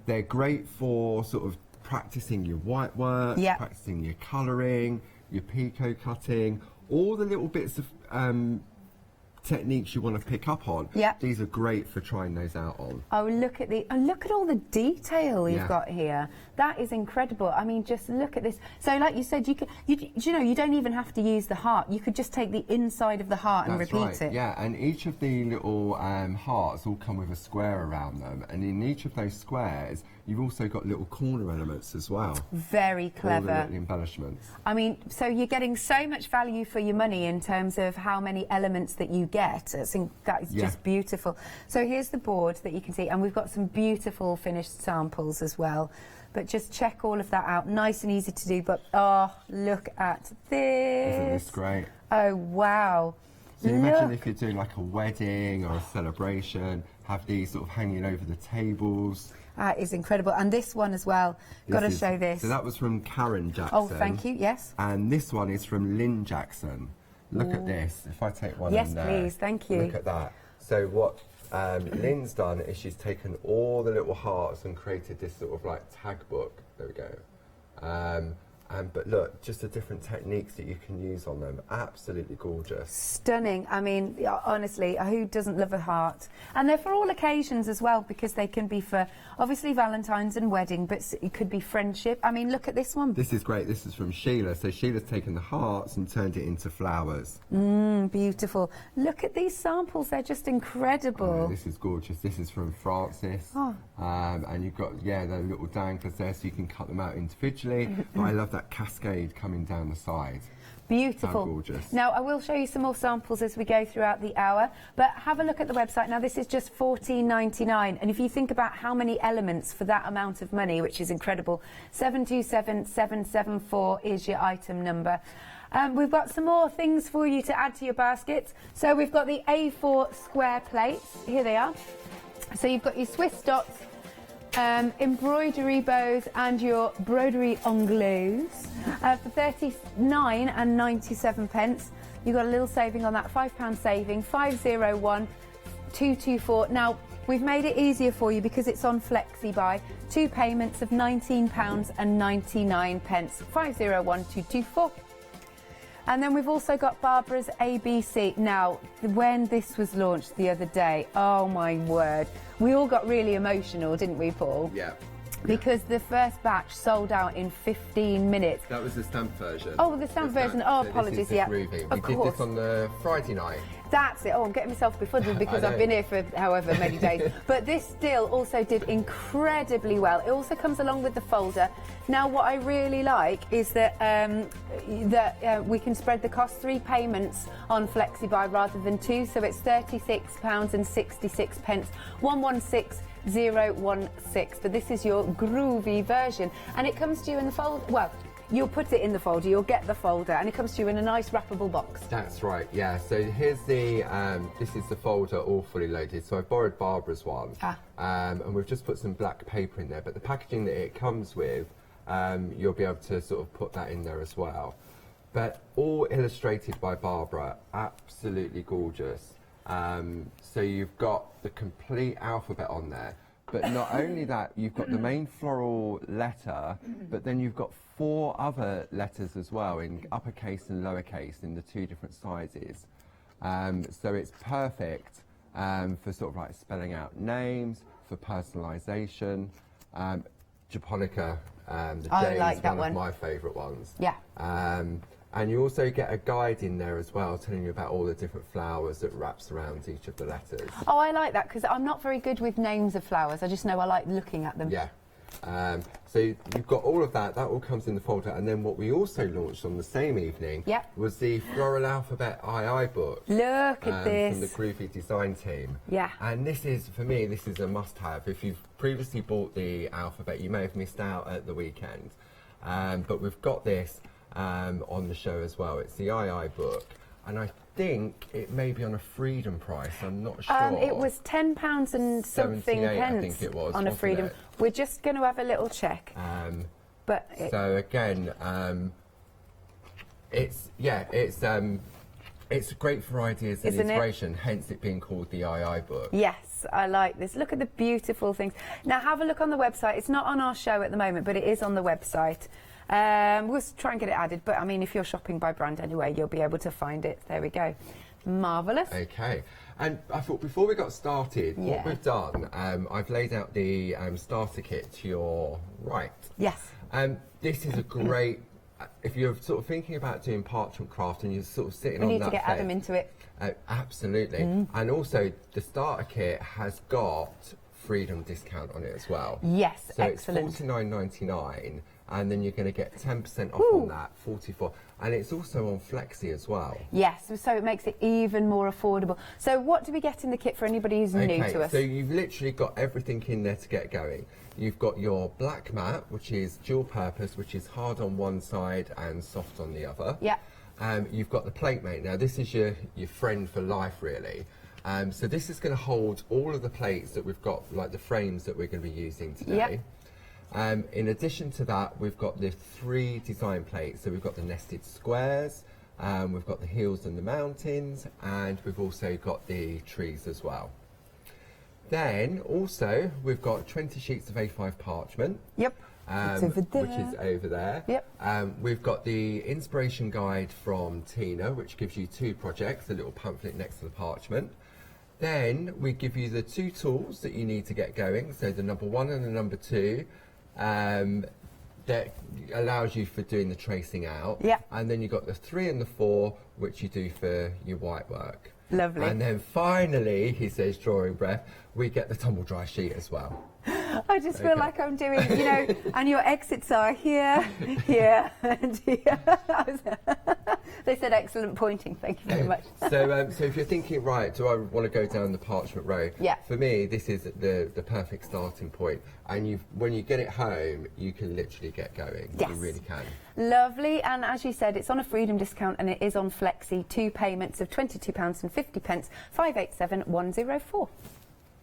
They're great for sort of practicing your white work, practicing your colouring, your picot cutting, all the little bits of techniques you want to pick up on. These are great for trying those out on. Oh, look at all the detail you've got here. That is incredible. I mean, just look at this. So, like you said, you know, you don't even have to use the heart. You could just take the inside of the heart and repeat it. Yeah, and each of the little hearts all come with a square around them, and in each of those squares, you've also got little corner elements as well. Very clever. All the little embellishments. I mean, so you're getting so much value for your money in terms of how many elements that you get. I think that is just beautiful. So here's the board that you can see, and we've got some beautiful finished samples as well. But just check all of that out. Nice and easy to do, but oh, look at this. Isn't this great? Oh, wow. So you imagine if you're doing like a wedding or a celebration, have these sort of hanging over the tables. That is incredible. And this one as well. Got to show this. So that was from Karen Jackson. Oh, thank you, yes. And this one is from Lynn Jackson. Look at this. If I take one in there. Yes, please, thank you. Look at that. So what Lynn's done is she's taken all the little hearts and created this sort of like tag book. There we go. But look, just the different techniques that you can use on them. Absolutely gorgeous. Stunning. I mean, honestly, who doesn't love a heart? And they're for all occasions as well, because they can be for, obviously, Valentine's and wedding, but it could be friendship. I mean, look at this one. This is great. This is from Sheila. So Sheila's taken the hearts and turned it into flowers. Beautiful. Look at these samples. They're just incredible. Oh, this is gorgeous. This is from Francis. Oh. And you've got, the little danglers there, so you can cut them out individually. But I love that cascade coming down the side. Beautiful. How gorgeous. Now, I will show you some more samples as we go throughout the hour, but have a look at the website. Now, this is just $14.99, and if you think about how many elements for that amount of money, which is incredible, 727774 is your item number. We've got some more things for you to add to your baskets. So we've got the A4 square plates. Here they are. So you've got your Swiss dots, embroidery bows and your broderie anglaise for 39.97. You've got a little saving on that, £5 saving, 501224. Now, we've made it easier for you because it's on FlexiBuy. 2 payments of £19.99, 501224. And then we've also got Barbara's ABC. Now, when this was launched the other day, oh my word, we all got really emotional, didn't we, Paul? Yeah. Because the first batch sold out in 15 minutes. That was the stamp version. Oh, the stamp version. Oh, so apologies, this is the groovy. We did this on the Friday night. That's it. Oh, I'm getting myself befuddled because I've been here for however many days. But this still also did incredibly well. It also comes along with the folder. Now, what I really like is that we can spread the cost, 3 payments on FlexiBuy rather than 2. So it's £36.66, 116016. But this is your groovy version, and it comes to you in the folder. Well, you'll put it in the folder, you'll get the folder, and it comes to you in a nice wrappable box. That's right, yeah. So here's the, this is the folder all fully loaded. So I borrowed Barbara's one, and we've just put some black paper in there, but the packaging that it comes with, you'll be able to sort of put that in there as well. But all illustrated by Barbara, absolutely gorgeous. So you've got the complete alphabet on there. But not only that, you've got the main floral letter, but then you've got 4 other letters as well in uppercase and lowercase in the 2 different sizes. So it's perfect for sort of like spelling out names, for personalisation. Japonica, the J like is that one of my favourite ones. Yeah. And you also get a guide in there as well, telling you about all the different flowers that wraps around each of the letters. Oh, I like that, because I'm not very good with names of flowers. I just know I like looking at them. Yeah. So you've got all of that. That all comes in the folder. And then what we also launched on the same evening was the Floral Alphabet II book. Look at this. From the Groovy Design team. Yeah. And this is, for me, this is a must-have. If you've previously bought the alphabet, you may have missed out at the weekend. But we've got this on the show as well. It's the II book. And I think it may be on a Freedom price. I'm not sure. It was £10 and something pence, I think it was, on a Freedom. We're just going to have a little check. So again, it's great for ideas and inspiration. Hence it being called the II book. Yes, I like this. Look at the beautiful things. Now have a look on the website. It's not on our show at the moment, but it is on the website. We'll try and get it added, but I mean, if you're shopping by brand anyway, you'll be able to find it. There we go. Marvellous. Okay. And I thought before we got started, what we've done, I've laid out the starter kit to your right. Yes. This is a great, if you're sort of thinking about doing parchment craft and you're sort of sitting on that We need to get Adam into it. Absolutely. And also, the starter kit has got Freedom discount on it as well. Yes, so excellent. It's $49.99. And then you're going to get 10% off on that, 44, and it's also on Flexi as well. Yes, so it makes it even more affordable. So what do we get in the kit for anybody who's new to us? So you've literally got everything in there to get going. You've got your black mat, which is dual purpose, which is hard on one side and soft on the other. Yeah. You've got the plate mate. Now this is your friend for life, really. So this is going to hold all of the plates that we've got, like the frames that we're going to be using today. Yep. In addition to that, we've got the 3 design plates. So we've got the nested squares, we've got the hills and the mountains, and we've also got the trees as well. Then also we've got 20 sheets of A5 parchment. Yep. It's over there. Which is over there. Yep. We've got the inspiration guide from Tina, which gives you 2 projects, a little pamphlet next to the parchment. Then we give you the 2 tools that you need to get going. So the number 1 and the number 2. That allows you for doing the tracing out. Yeah. And then you've got the 3 and the 4, which you do for your white work. Lovely. And then finally, he says, drawing breath, we get the tumble dry sheet as well. I just feel like I'm doing, you know, and your exits are here, here, and here. They said excellent pointing. Thank you very much. So if you're thinking, right, do I want to go down the parchment road? Yeah. For me, this is the perfect starting point. And when you get it home, you can literally get going. Yes. You really can. Lovely. And as you said, it's on a Freedom discount and it is on Flexi. 2 payments of £22.50, 587104.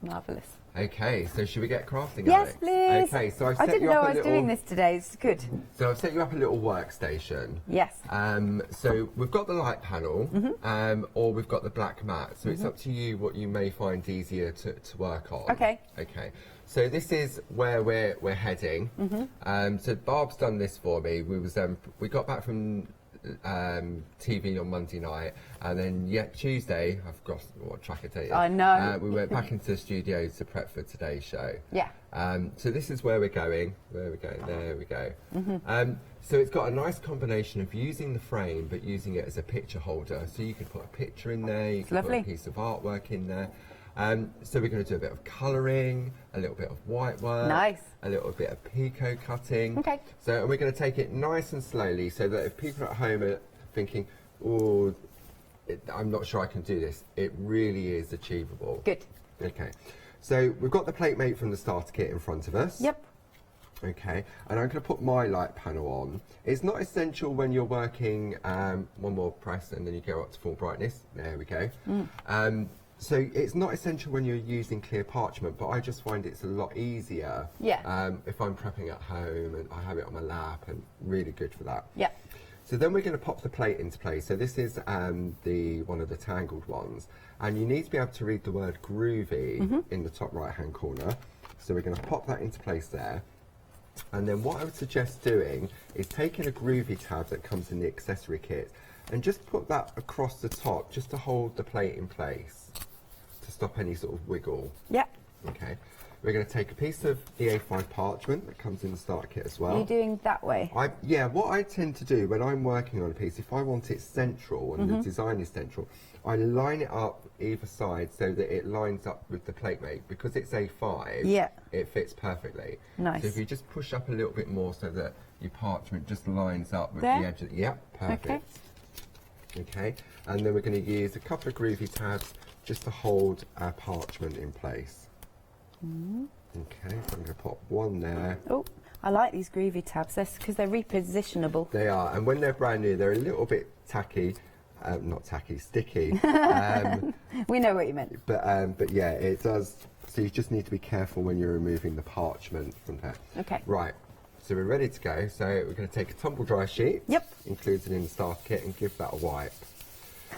Marvellous. Okay, so should we get crafting, Yes, Alex? please. Okay, so I didn't know I was doing this today. It's good. So I've set you up a little workstation. Yes. So we've got the light panel, or we've got the black mat. So it's up to you what you may find easier to work on. Okay. Okay. So this is where we're heading. So Barb's done this for me. We got back from TV on Monday night, and then Tuesday, I've got what track of date. I know. We went back into the studio to prep for today's show. Yeah. So this is where we're going. There we go. So it's got a nice combination of using the frame, but using it as a picture holder. So you could put a picture in there. You could put a piece of artwork in there. So we're going to do a bit of colouring, a little bit of white work, nice, a little bit of picot cutting. Okay. So and we're going to take it nice and slowly, so that if people at home are thinking, "Oh, I'm not sure I can do this," it really is achievable. Good. Okay. So we've got the plate mate from the starter kit in front of us. Yep. Okay, and I'm going to put my light panel on. It's not essential when you're working, one more press and then you go up to full brightness. There we go. So it's not essential when you're using clear parchment, but I just find it's a lot easier if I'm prepping at home and I have it on my lap, and really good for that. Yeah. So then we're going to pop the plate into place. So this is one of the tangled ones, and you need to be able to read the word groovy in the top right hand corner. So we're going to pop that into place there. And then what I would suggest doing is taking a groovy tab that comes in the accessory kit and just put that across the top just to hold the plate in place to stop any sort of wiggle. Yeah. Okay. We're going to take a piece of EA5 parchment that comes in the starter kit as well. Are you doing that way? Yeah, what I tend to do when I'm working on a piece, if I want it central and the design is central, I line it up either side so that it lines up with the plate mate. Because it's A5, it fits perfectly. Nice. So if you just push up a little bit more so that your parchment just lines up with there? the edge of perfect. Okay, and then we're going to use a couple of groovy tabs just to hold our parchment in place. Okay, so I'm going to pop one there. Oh, I like these groovy tabs because they're repositionable. They are, and when they're brand new, they're a little bit tacky. Not tacky, sticky. We know what you meant. But yeah, it does. So you just need to be careful when you're removing the parchment from there. Okay. Right. So we're ready to go. So we're going to take a tumble dry sheet. Yep. Included in the starter kit, and give that a wipe.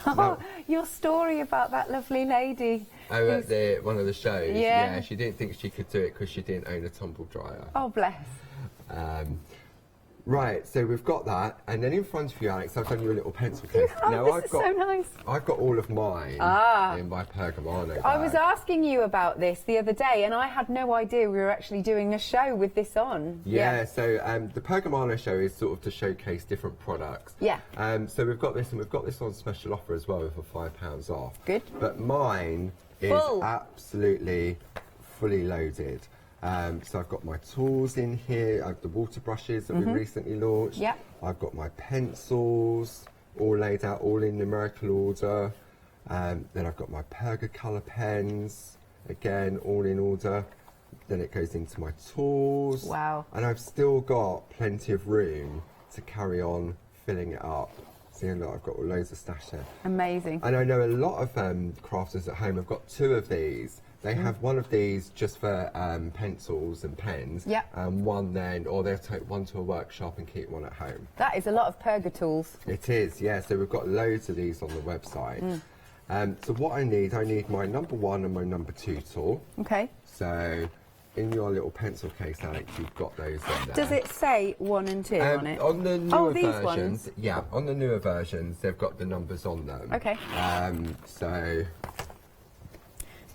Oh, your story about that lovely lady. Oh, at one of the shows. Yeah. She didn't think she could do it because she didn't own a tumble dryer. Oh, bless. Right, so we've got that, and then in front of you, Alex, I've done you a little pencil case. This is so nice. I've got all of mine in my Pergamano bag. I was asking you about this the other day, and I had no idea we were actually doing a show with this on. Yeah, so the Pergamano show is sort of to showcase different products. Yeah. So we've got this, and we've got this on special offer as well for £5 off. Good. But mine is absolutely fully loaded. So I've got my tools in here. I have the water brushes that we recently launched. Yeah. I've got my pencils all laid out, all in numerical order. Then I've got my Perga colour pens, again, all in order. Then it goes into my tools. Wow. And I've still got plenty of room to carry on filling it up. See, look, I've got loads of stash there. Amazing. And I know a lot of crafters at home have got two of these. They have one of these just for pencils and pens, and one then, or they'll take one to a workshop and keep one at home. That is a lot of Perga tools. It is, yeah. So we've got loads of these on the website. So what I need my number 1 and my number 2 tool. Okay. So in your little pencil case, Alex, you've got those in there. Does it say 1 and 2 on it? On the newer these versions, ones? yeah, on the newer versions, they've got the numbers on them. Okay. So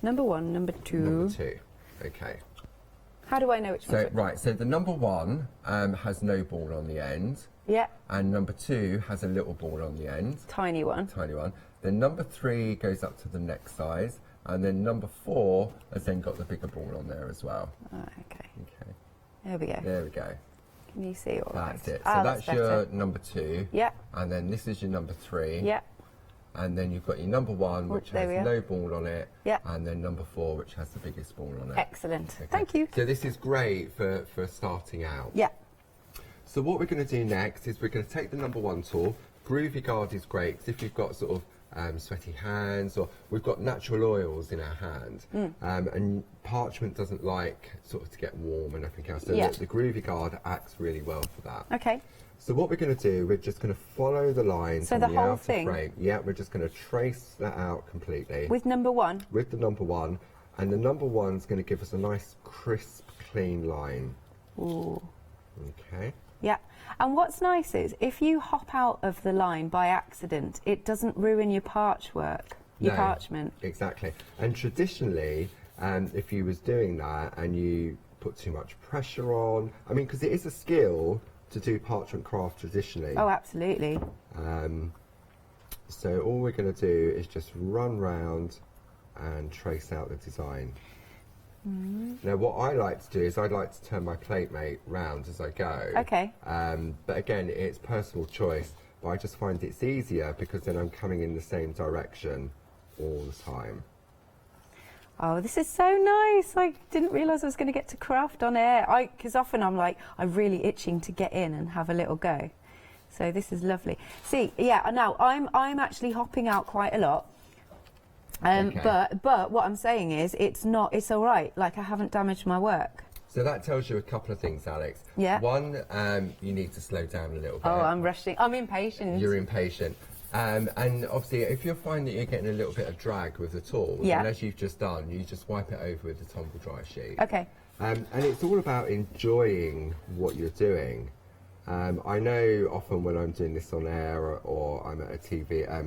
number 1, number 2. number 2, okay. How do I know which one? So right, so the number 1 has no ball on the end. Yeah. And number 2 has a little ball on the end. Tiny one. Tiny one. Then number 3 goes up to the next size, and then number 4 has then got the bigger ball on there as well. Oh, okay. Okay. There we go. There we go. Can you see all right? That's it. So that's your number 2. Yeah. And then this is your number 3. Yeah. And then you've got your number 1, which there we has are. no ball on it. Yeah. And then number 4, which has the biggest ball on it. Excellent. Okay. Thank you. So this is great for starting out. Yeah. So what we're going to do next is we're going to take the number 1 tool. Groovy Guard is great because if you've got sort of sweaty hands, or we've got natural oils in our hand, and parchment doesn't like sort of to get warm and everything else. So the Groovy Guard acts really well for that. Okay. So what we're going to do, we're just going to follow the lines on the the whole outer thing? frame. Yeah, we're just going to trace that out completely. With number 1? With the number 1. And the number 1's going to give us a nice, crisp, clean line. Ooh. Okay. Yeah. And what's nice is, if you hop out of the line by accident, it doesn't ruin your parchment. Exactly. And traditionally, if you was doing that and you put too much pressure on, I mean, because it is a skill to do parchment craft traditionally. Oh, absolutely. So all we're going to do is just run round and trace out the design. Now what I like to do is I'd like to turn my plate mate round as I go. Okay. But again, it's personal choice, but I just find it's easier because then I'm coming in the same direction all the time. Oh, this is so nice. I didn't realise I was going to get to craft on air. Because often I'm really itching to get in and have a little go. So this is lovely. See, yeah, now I'm actually hopping out quite a lot. Okay. But what I'm saying is it's all right. Like, I haven't damaged my work. So that tells you a couple of things, Alex. Yeah. One, you need to slow down a little bit. Oh, I'm rushing. I'm impatient. You're impatient. And obviously, if you find that you're getting a little bit of drag with the tool, yeah, then as you've just done, you just wipe it over with the tumble dry sheet. Okay. And it's all about enjoying what you're doing. I know often when I'm doing this on air or I'm at a TV, a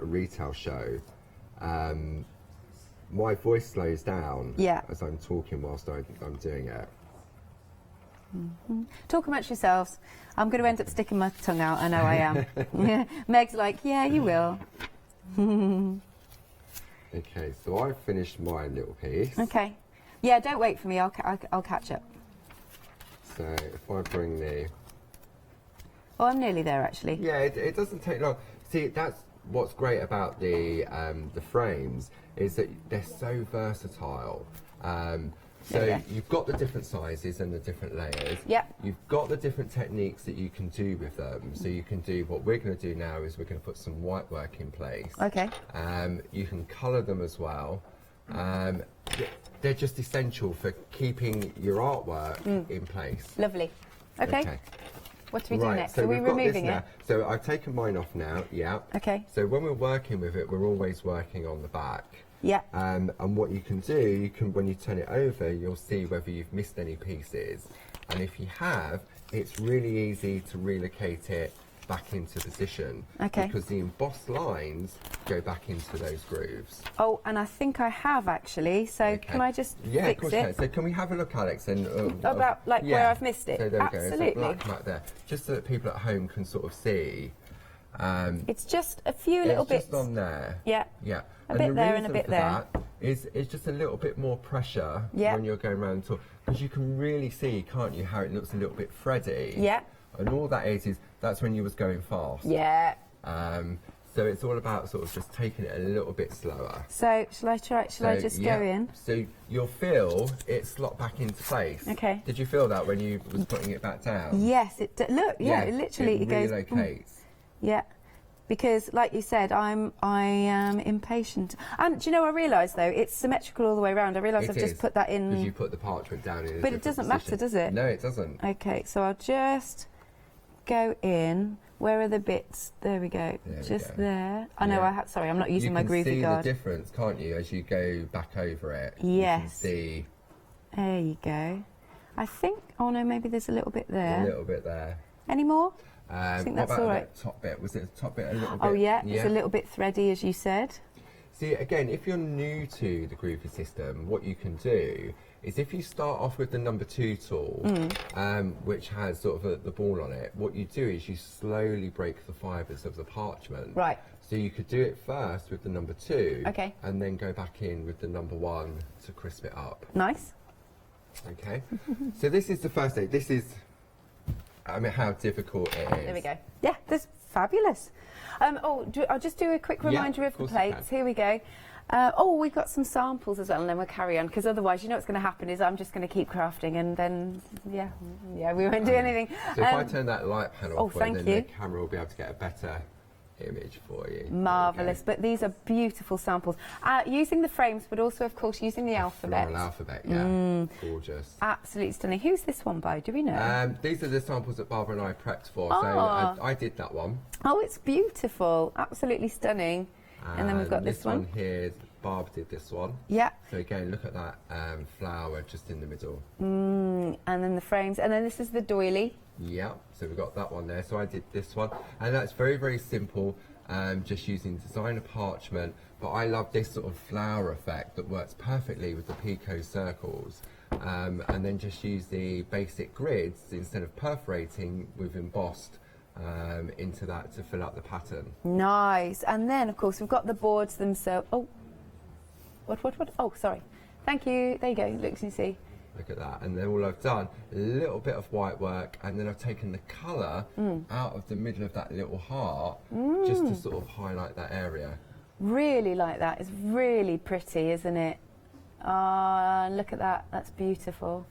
retail show, my voice slows down as I'm talking whilst I'm doing it. Talk amongst yourselves. I'm going to end up sticking my tongue out. I know I am. Meg's like, yeah, you will. Okay, so I've finished my little piece. Okay. Yeah, don't wait for me. I'll catch up. So if I bring the... Oh, I'm nearly there, actually. Yeah, it doesn't take long. See, that's what's great about the frames, is that they're so versatile. So you've got the different sizes and the different layers. Yep. You've got the different techniques that you can do with them. So you can do, what we're going to do now is we're going to put some white work in place. Okay. You can colour them as well. They're just essential for keeping your artwork in place. Lovely. Okay. What do we do next? So Are we removing it? So I've taken mine off now, yeah. Okay. So when we're working with it, we're always working on the back. Yeah. And what you can do, when you turn it over, you'll see whether you've missed any pieces. And if you have, it's really easy to relocate it back into position. Okay. Because the embossed lines go back into those grooves. Oh, and I think I have actually. So can I just fix of course it? you can. So can we have a look, Alex? And about where I've missed it. So there Absolutely. We go. It's a black mat there, just so that people at home can sort of see. It's just a few little bits. Just on there. Yeah. Yeah. A bit there and a bit there. It's just a little bit more pressure when you're going around the tour, because you can really see, can't you, how it looks a little bit thready. Yeah. And all that is that's when you was going fast. Yeah. So it's all about sort of just taking it a little bit slower. So shall I just go in? So you'll feel it slot back into place. Okay. Did you feel that when you was putting it back down? Yes, it look, it literally it goes. relocates. Yeah. Because, like you said, I am impatient. And do you know, I realise though it's symmetrical all the way around. I realise I've just put that in. Because you put the parchment down in. But it doesn't matter, does it? No, it doesn't. Okay, so I'll just go in. Where are the bits? There we go. Just there. I know. Sorry, I'm not using my groovy guard. You can see the difference, can't you, as you go back over it? Yes. You can see. There you go. I think. Oh no, maybe there's a little bit there. A little bit there. Any more? I think that's all right. The top bit? Was it the top bit a little bit? Oh yeah, it's a little bit thready, as you said. See, again, if you're new to the groovy system, what you can do is, if you start off with the number 2 tool, which has sort of the ball on it, what you do is you slowly break the fibres of the parchment. Right. So you could do it first with the number 2, okay, and then go back in with the number 1 to crisp it up. Nice. Okay. So this is the first stage. This is, I mean, how difficult it is. There we go. Yeah, that's fabulous. I'll just do a quick reminder of the plates. Here we go. We've got some samples as well, and then we'll carry on, because otherwise, you know what's going to happen is I'm just going to keep crafting, and then, we won't do anything. So if I turn that light panel off, then you. the camera will be able to get a better image for you. Marvellous, but these are beautiful samples. Using the frames, but also, of course, using the alphabet. Floral alphabet, yeah. Gorgeous. Absolutely stunning. Who's this one by? Do we know? These are the samples that Barbara and I prepped for, so I did that one. Oh, it's beautiful. Absolutely stunning. And then we've got this one. Here, Barb did this one. Yeah. So again, look at that flower just in the middle. And then the frames. And then this is the doily. Yeah, so we've got that one there. So I did this one. And that's very, very simple, just using designer parchment. But I love this sort of flower effect that works perfectly with the picot circles. And then just use the basic grids instead of perforating with embossed into that to fill out the pattern. Nice. And then, of course, we've got the boards themselves. Oh, what? Oh, sorry. Thank you. There you go. Look, you see. Look at that. And then all I've done, a little bit of white work, and then I've taken the colour out of the middle of that little heart just to sort of highlight that area. Really like that. It's really pretty, isn't it? Look at that. That's beautiful.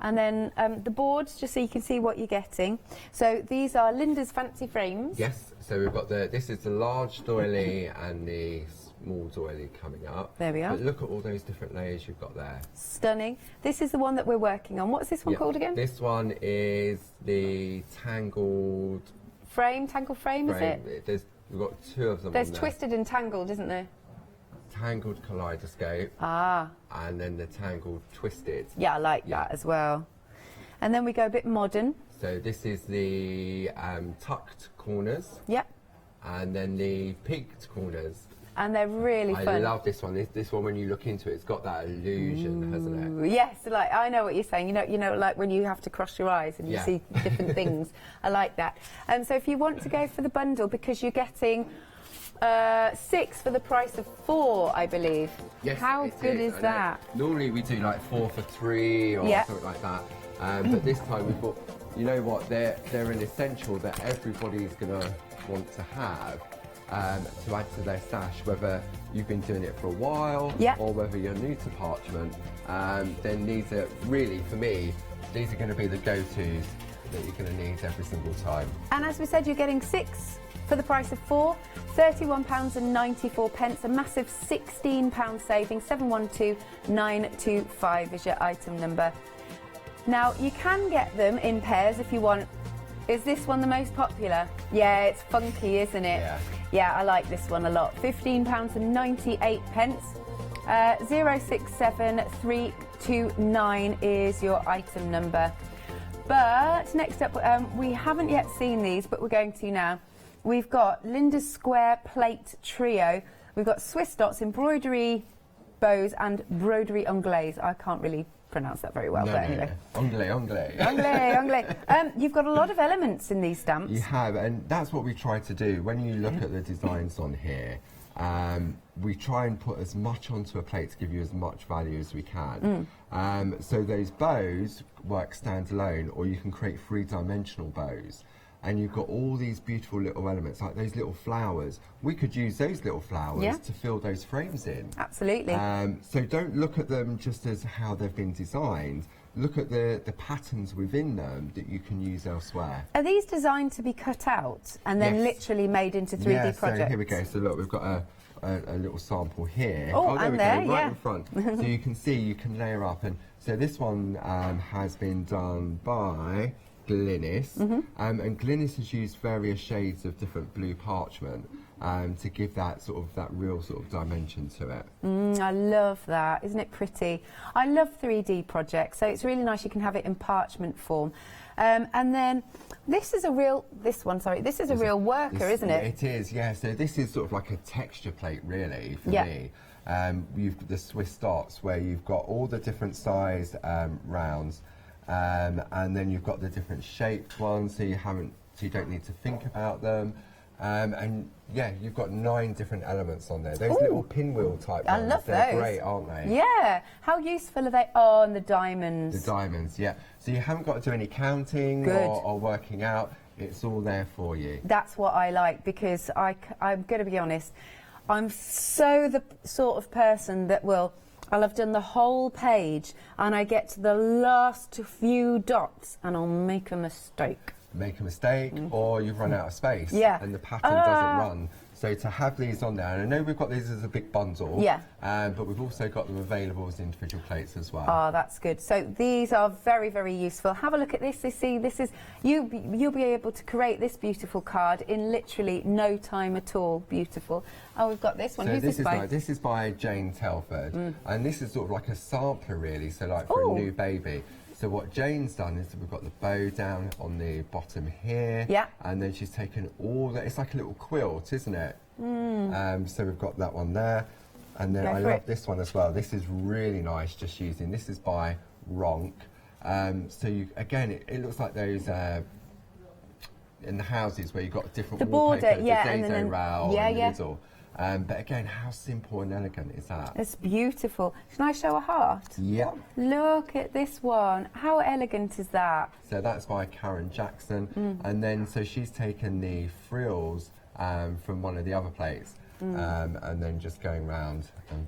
And then the boards, just so you can see what you're getting. So these are Linda's fancy frames. Yes. So we've got this is the large doily and the small doily coming up. There we are. But look at all those different layers you've got there. Stunning. This is the one that we're working on. What's this one called again? This one is the tangled frame. Tangled frame, is it? We've got 2 of them. There's twisted and tangled, isn't there? Tangled kaleidoscope. And then the tangled twisted. Yeah, I like that as well. And then we go a bit modern. So this is the tucked corners. Yep. And then the peaked corners. and they're really fun. I love this one. This one, when you look into it, it's got that illusion, hasn't it? Yes, like I know what you're saying. You know, like when you have to cross your eyes and you see different things. I like that. And so if you want to go for the bundle, because you're getting 6 for the price of 4, I believe. Yes, how good is that? Normally we do like 4 for 3 or something like that. But this time we thought, you know what, they're an essential that everybody's going to want to have to add to their stash, whether you've been doing it for a while or whether you're new to parchment. Then these are really, for me, these are going to be the go-tos that you're going to need every single time. And as we said, you're getting 6 for the price of 4, £31.94, a massive £16 saving. 712925 is your item number. Now, you can get them in pairs if you want. Is this one the most popular? Yeah, it's funky, isn't it? Yeah, I like this one a lot. £15.98. 067329 is your item number. But next up, we haven't yet seen these, but we're going to now. We've got Linda's Square Plate Trio. We've got Swiss dots, embroidery bows, and broderie anglaise. I can't really pronounce that very well, but anyway. Anglais. You've got a lot of elements in these stamps. You have, and that's what we try to do. When you look at the designs on here, we try and put as much onto a plate to give you as much value as we can. So those bows work standalone, or you can create 3-dimensional bows. And you've got all these beautiful little elements, like those little flowers. We could use those little flowers to fill those frames in. Absolutely. So don't look at them just as how they've been designed. Look at the patterns within them that you can use elsewhere. Are these designed to be cut out and then literally made into 3D projects? So here we go. So look, we've got a little sample here. Oh, there and we there, go, right in front. So you can see, you can layer up. And so this one has been done by Glynis, and Glynis has used various shades of different blue parchment to give that real dimension to it. I love that. Isn't it pretty? I love 3D projects, so it's really nice you can have it in parchment form. And then this is a real worker, isn't it? It is, yeah. So this is sort of like a texture plate, really, for me. You've got the Swiss dots, where you've got all the different size rounds. And then you've got the different shaped ones, so you don't need to think about them. And yeah, you've got 9 different elements on there. Those little pinwheel type ones. I love those. They're great, aren't they? Yeah. How useful are they? Oh, and the diamonds. The diamonds, yeah. So you haven't got to do any counting or working out. It's all there for you. That's what I like, because I'm going to be honest, I'm so the sort of person that I'll have done the whole page and I get to the last few dots and I'll make a mistake. Or you've run out of space and the pattern doesn't run. So to have these on there, and I know we've got these as a big bundle, but we've also got them available as individual plates as well. Oh, that's good. So these are very, very useful. Have a look at this. You see, this is you'll be able to create this beautiful card in literally no time at all. Beautiful. Oh, we've got this one. So Who's this by? This is by Jane Telford, and this is sort of like a sampler, really. So like for a new baby. So what Jane's done is we've got the bow down on the bottom here, and then she's taken all that. It's like a little quilt, isn't it? So we've got that one there, and then I love this one as well. This is really nice. Just using this is by Ronk. So you again, it looks like those in the houses where you've got different wallpaper, border, the Dazo Row in the middle. But again, how simple and elegant is that? It's beautiful. Can I show a heart? Yeah. Look at this one. How elegant is that? So that's by Karen Jackson. And then, so she's taken the frills from one of the other plates and then just going round. And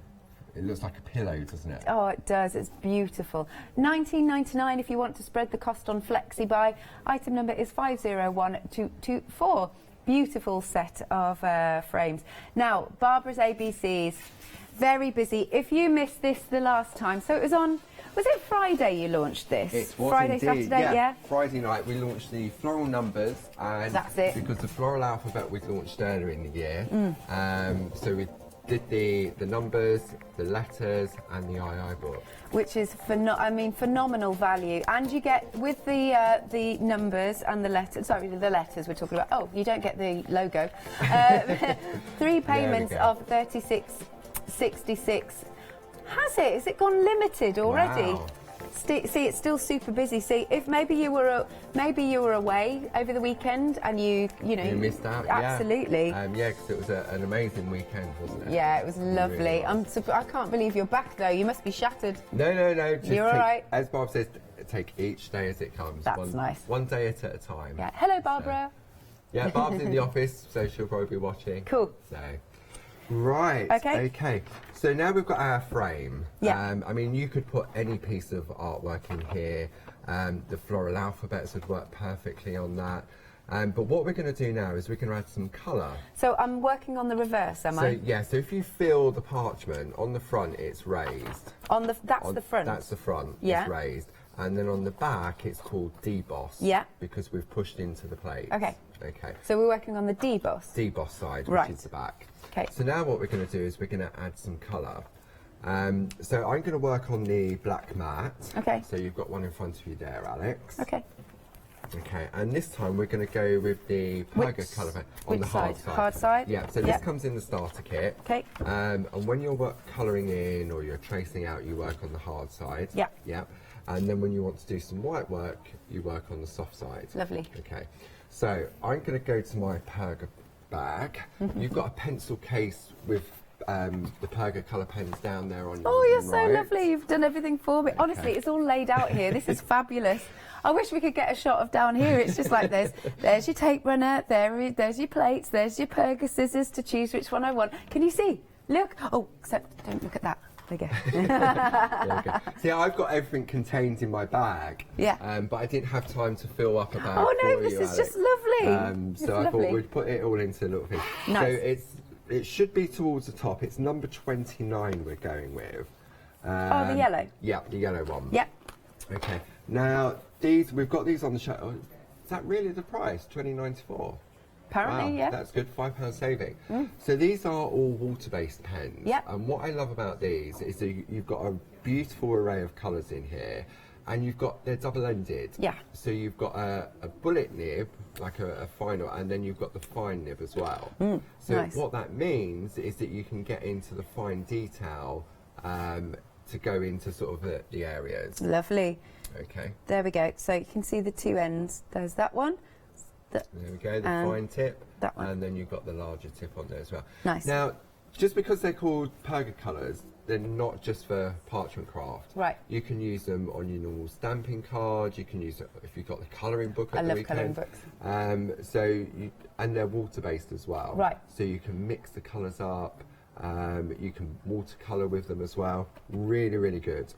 it looks like a pillow, doesn't it? Oh, it does. It's beautiful. $19.99 if you want to spread the cost on FlexiBuy. Item number is 501224. Beautiful set of frames. Now, Barbara's ABCs, very busy. If you missed this the last time, so it was on, was it Friday you launched this? It was Friday, indeed, Saturday, yeah. Friday night we launched the floral numbers, and that's it. Because the floral alphabet we launched earlier in the year, so we did the numbers, the letters, and the II book. Which is phenomenal value, and you get with the numbers and the letters. Sorry, the letters we're talking about. Oh, you don't get the logo. 3 payments of 36.66. Has it? Has it gone limited already? Wow. See, it's still super busy. See, if maybe you were away over the weekend and you missed out. Absolutely. Yeah, because it was an amazing weekend, wasn't it? Yeah, it was lovely. Really I can't believe you're back though. You must be shattered. No. Just you're all right. As Barb says, take each day as it comes. That's nice. One day at a time. Yeah. Hello, Barbara. So, yeah, Barb's in the office, so she'll probably be watching. Cool. So. Right. Okay. So now we've got our frame. Yeah. I mean, you could put any piece of artwork in here. The floral alphabets would work perfectly on that. But what we're going to do now is we're going to add some colour. So I'm working on the reverse, am I? Yeah. So if you feel the parchment on the front, it's raised. That's the front. That's the front. Yeah. It's raised. And then on the back, it's called deboss. Yeah. Because we've pushed into the plate. Okay. Okay. So we're working on the deboss. Deboss side, Right. which is the back. Okay. So now what we're going to do is we're going to add some colour. So I'm going to work on the black mat. Okay. So you've got one in front of you there, Alex. Okay. Okay, and this time we're going to go with the Perga colour pen on the hard side. Hard side? Yeah, so this comes in the starter kit. Okay. And when you're colouring in or you're tracing out, you work on the hard side. Yeah. Yeah. And then when you want to do some white work, you work on the soft side. Lovely. Okay. So I'm going to go to my Perga bag. You've got a pencil case with the Perga colour pens down there on your Oh, you're right. so lovely. You've done everything for me. Honestly, it's all laid out here. This is fabulous. I wish we could get a shot of down here. It's just like there's your tape runner, there's your plates, there's your Perga scissors to choose which one I want. Can you see? Look. Oh, except don't look at that. There you go. There we go. See, I've got everything contained in my bag. Yeah. But I didn't have time to fill up a bag. Oh no, for this you, is Alex. just lovely. So I thought we'd put it all into a little thing. Nice. So it should be towards the top. It's number 29 we're going with. Oh, the yellow. Yeah, the yellow one. Yep. Okay. Now we've got these on the show. Oh, is that really the price? $20.94. Apparently, wow, yeah. That's good, £5 saving. So these are all water-based pens. Yep. And what I love about these is that you've got a beautiful array of colours in here, and they're double-ended. Yeah. So you've got a bullet nib, like a final, and then you've got the fine nib as well. So nice. what that means is that you can get into the fine detail to go into sort of the areas. Lovely. Okay. There we go. So you can see the two ends. There's that one. There we go, the fine tip, that one. and then you've got the larger tip on there as well. Nice. Now, just because they're called Perga colours, they're not just for parchment craft. Right. You can use them on your normal stamping card. You can use it if you've got the colouring book at I the love weekend. colouring books. And they're water-based as well. Right. So you can mix the colours up. You can watercolour with them as well. Really, really good.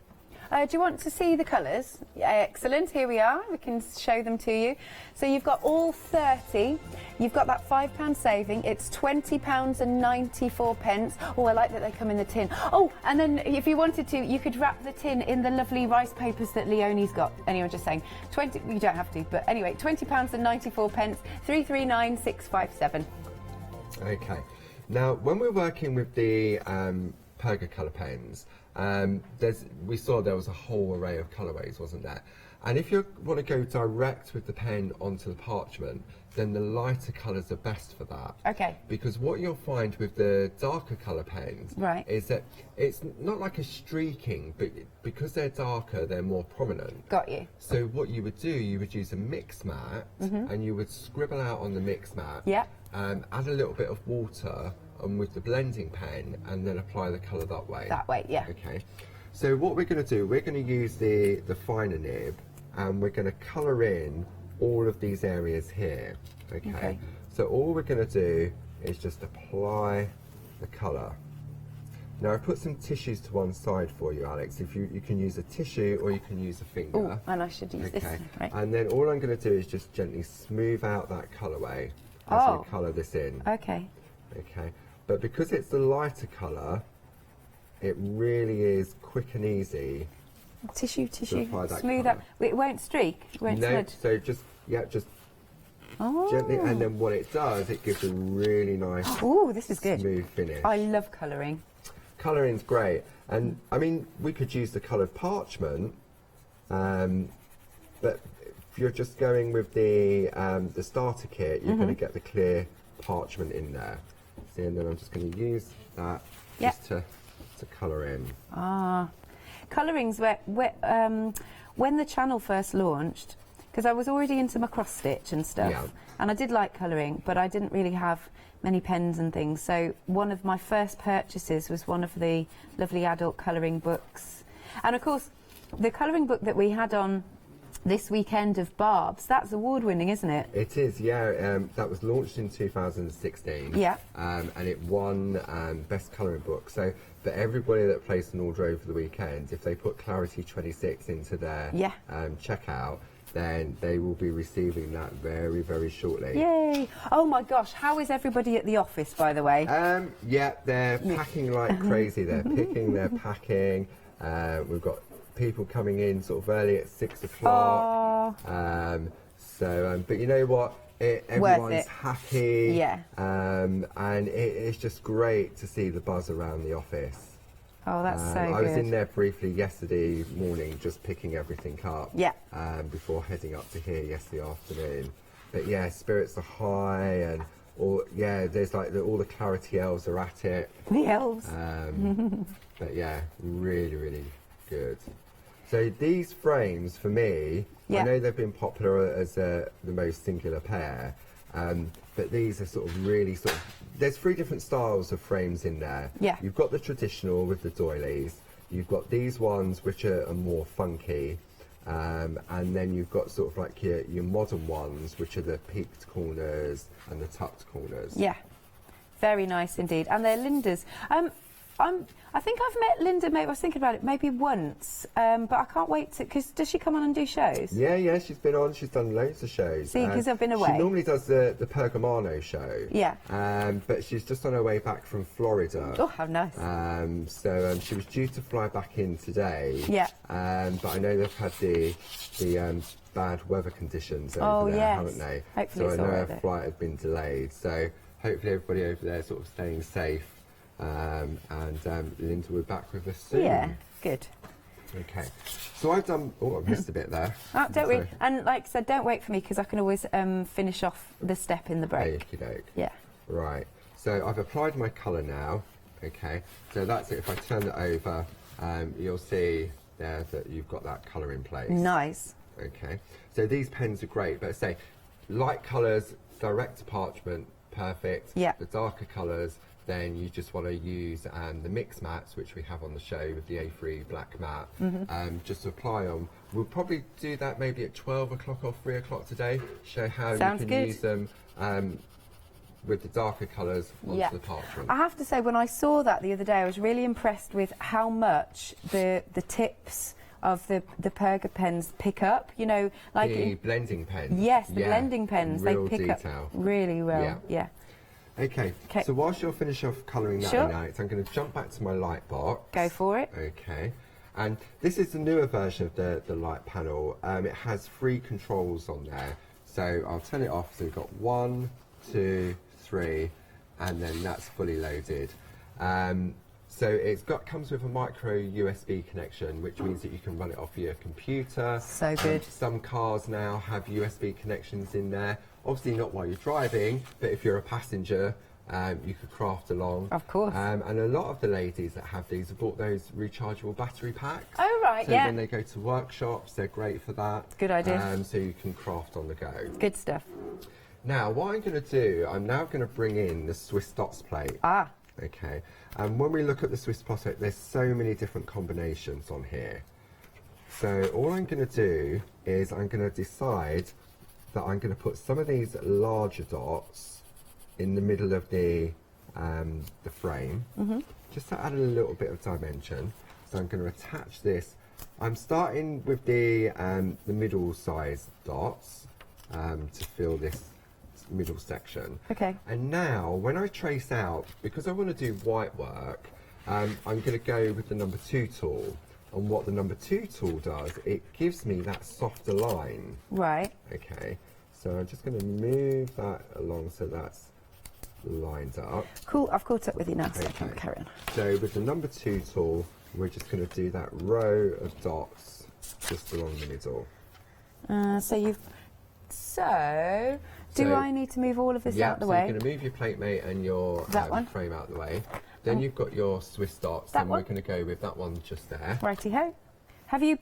Do you want to see the colours? Yeah, excellent, here we are. We can show them to you. So you've got all 30. You've got that £5 saving. It's £20.94. Oh, I like that they come in the tin. Oh, and then if you wanted to, you could wrap the tin in the lovely rice papers that Leonie's got. Anyway, just saying. You don't have to, but anyway, £20.94, 339657. Okay. Now, when we're working with the Perga colour pens, we saw there was a whole array of colourways, wasn't there? And if you want to go direct with the pen onto the parchment, then the lighter colours are best for that. Okay. Because what you'll find with the darker colour pens is that it's not like a streaking, but because they're darker, they're more prominent. Got you. So what you would do, you would use a mix mat, and you would scribble out on the mix mat, add a little bit of water, and with the blending pen, and then apply the colour that way. That way, yeah. Okay. So what we're going to do, we're going to use the finer nib, and we're going to colour in all of these areas here. Okay. So all we're going to do is just apply the colour. Now I've put some tissues to one side for you, Alex. If you can use a tissue or you can use a finger. Oh, and I should use this. Right. And then all I'm going to do is just gently smooth out that colourway as we colour this in. Okay. Okay. But because it's the lighter colour, it really is quick and easy. Tissue. Apply that Smooth colour. up. It won't streak. It won't smudge. So just gently, and then what it does, it gives a really nice, this is good, smooth finish. I love colouring. Colouring's great, and I mean we could use the coloured parchment, but if you're just going with the starter kit, you're going to get the clear parchment in there. See, and then I'm just going to use that just to colour in. Colouring's when the channel first launched, because I was already into my cross stitch and stuff, and I did like colouring, but I didn't really have many pens and things, so one of my first purchases was one of the lovely adult colouring books. And of course, the colouring book that we had on this weekend of Barb's, that's award-winning, isn't it? It is, yeah. That was launched in 2016. Yeah. And it won Best Colouring Book. So for everybody that placed an order over the weekend, if they put Clarity 26 into their checkout, then they will be receiving that very, very shortly. Yay! Oh my gosh, how is everybody at the office, by the way? Yeah, they're packing like crazy. They're picking, they're packing. We've got people coming in sort of early at 6 o'clock. But you know what? Everyone's happy. Yeah. And it's just great to see the buzz around the office. Oh, that's so good. I was in there briefly yesterday morning, just picking everything up. Yeah. Before heading up to here yesterday afternoon. But yeah, spirits are high, and there's like all the Clarity elves are at it. The elves. But yeah, really, really good. So these frames, for me, I know they've been popular as the most singular pair, but these are sort of really there's 3 different styles of frames in there. Yeah. You've got the traditional with the doilies, you've got these ones which are more funky, and then you've got sort of like your modern ones, which are the peaked corners and the tucked corners. Yeah, very nice indeed. And they're Linda's. I think I've met Linda, maybe I was thinking about it, maybe once, but I can't wait to, because does she come on and do shows? Yeah, she's been on, she's done loads of shows. See, because I've been away. She normally does the Pergamano show. Yeah. But she's just on her way back from Florida. Oh, how nice. So she was due to fly back in today. Yeah. But I know they've had the bad weather conditions over there, haven't they? Hopefully so I know her flight had been delayed. So hopefully everybody over there is sort of staying safe. And Linda will be back with us soon. Yeah, good. Okay, so I've done. Oh, I missed a bit there. Don't worry. And like I said, don't wait for me because I can always finish off the step in the break. Okey-doke. Yeah. Right. So I've applied my colour now. Okay. So that's it. If I turn it over, you'll see there that you've got that colour in place. Nice. Okay. So these pens are great, but say light colours, direct to parchment, perfect. Yeah. The darker colours, then you just want to use the mix mats, which we have on the show with the A3 black mat, just to apply on. We'll probably do that maybe at 12 o'clock or 3 o'clock today, show how you can use them with the darker colours onto the parchment. I have to say, when I saw that the other day, I was really impressed with how much the tips of the Perga pens pick up, you know, like the blending pens. Yes, the blending pens, they pick up really well. Yeah. Okay, so whilst you'll finish off colouring that out, I'm going to jump back to my light box. Go for it. Okay, and this is the newer version of the light panel. It has 3 controls on there. So I'll turn it off. So we've got 1, 2, 3, and then that's fully loaded. So it's comes with a micro USB connection, which means that you can run it off your computer. So good. Some cars now have USB connections in there. Obviously not while you're driving, but if you're a passenger, you could craft along. Of course. And a lot of the ladies that have these have bought those rechargeable battery packs. Oh, right, so when they go to workshops, they're great for that. Good idea. So you can craft on the go. Good stuff. Now, what I'm going to do, I'm now going to bring in the Swiss dots plate. Ah. Okay. And when we look at the Swiss dots plate, there's so many different combinations on here. So all I'm going to do is I'm going to decide that I'm going to put some of these larger dots in the middle of the frame, just to add a little bit of dimension. So I'm going to attach this. I'm starting with the middle size dots to fill this middle section. Okay. And now when I trace out, because I want to do white work, I'm going to go with the number 2 tool. And what the number 2 tool does, it gives me that softer line. Right. Okay. So I'm just going to move that along so that's lined up. Cool, I've caught up with you now, so I can carry on. So with the number 2 tool, we're just going to do that row of dots just along the middle. Do I need to move all of this out the way? Yeah, so you're going to move your plate mate and your frame out the way. Then you've got your Swiss dots, and we're going to go with that one just there. Righty-ho. Have you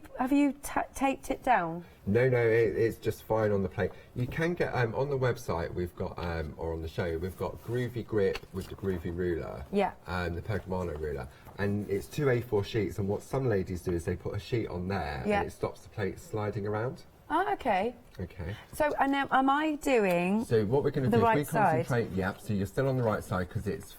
taped it down? No, it's just fine on the plate. You can get on the website. We've got or on the show we've got Groovy Grip with the Groovy ruler. Yeah. The Pergamano ruler, and it's 2 A4 sheets. And what some ladies do is they put a sheet on there, and it stops the plate sliding around. Oh, okay. Okay. So, and now, am I doing? So what we're going to do is we concentrate. Yep. So you're still on the right side because it's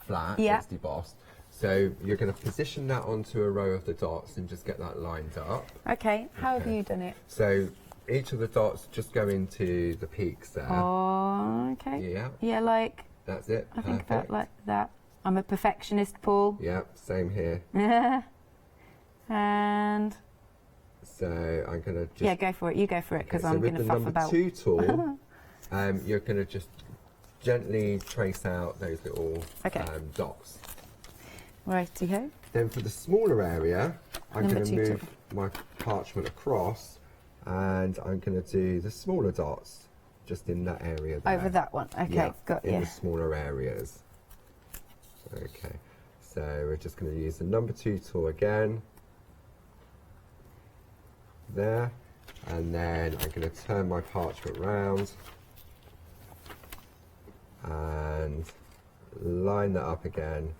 flat. It's debossed. So you're going to position that onto a row of the dots and just get that lined up. Okay. How have you done it? So each of the dots just go into the peaks there. Oh, okay. Yeah. Yeah, like. That's it. I think that like that. I'm a perfectionist, Paul. Yeah. Same here. And. So I'm going to just... Yeah, go for it. You go for it, because I'm going to fuff about. So with the number 2 tool, you're going to just gently trace out those little dots. Righty-ho. Then for the smaller area, I'm going to move my parchment across, and I'm going to do the smaller dots just in that area there. Over that one. Okay, got you. In the smaller areas. Okay. So we're just going to use the number 2 tool again. There, and then I'm going to turn my parchment round and line that up again,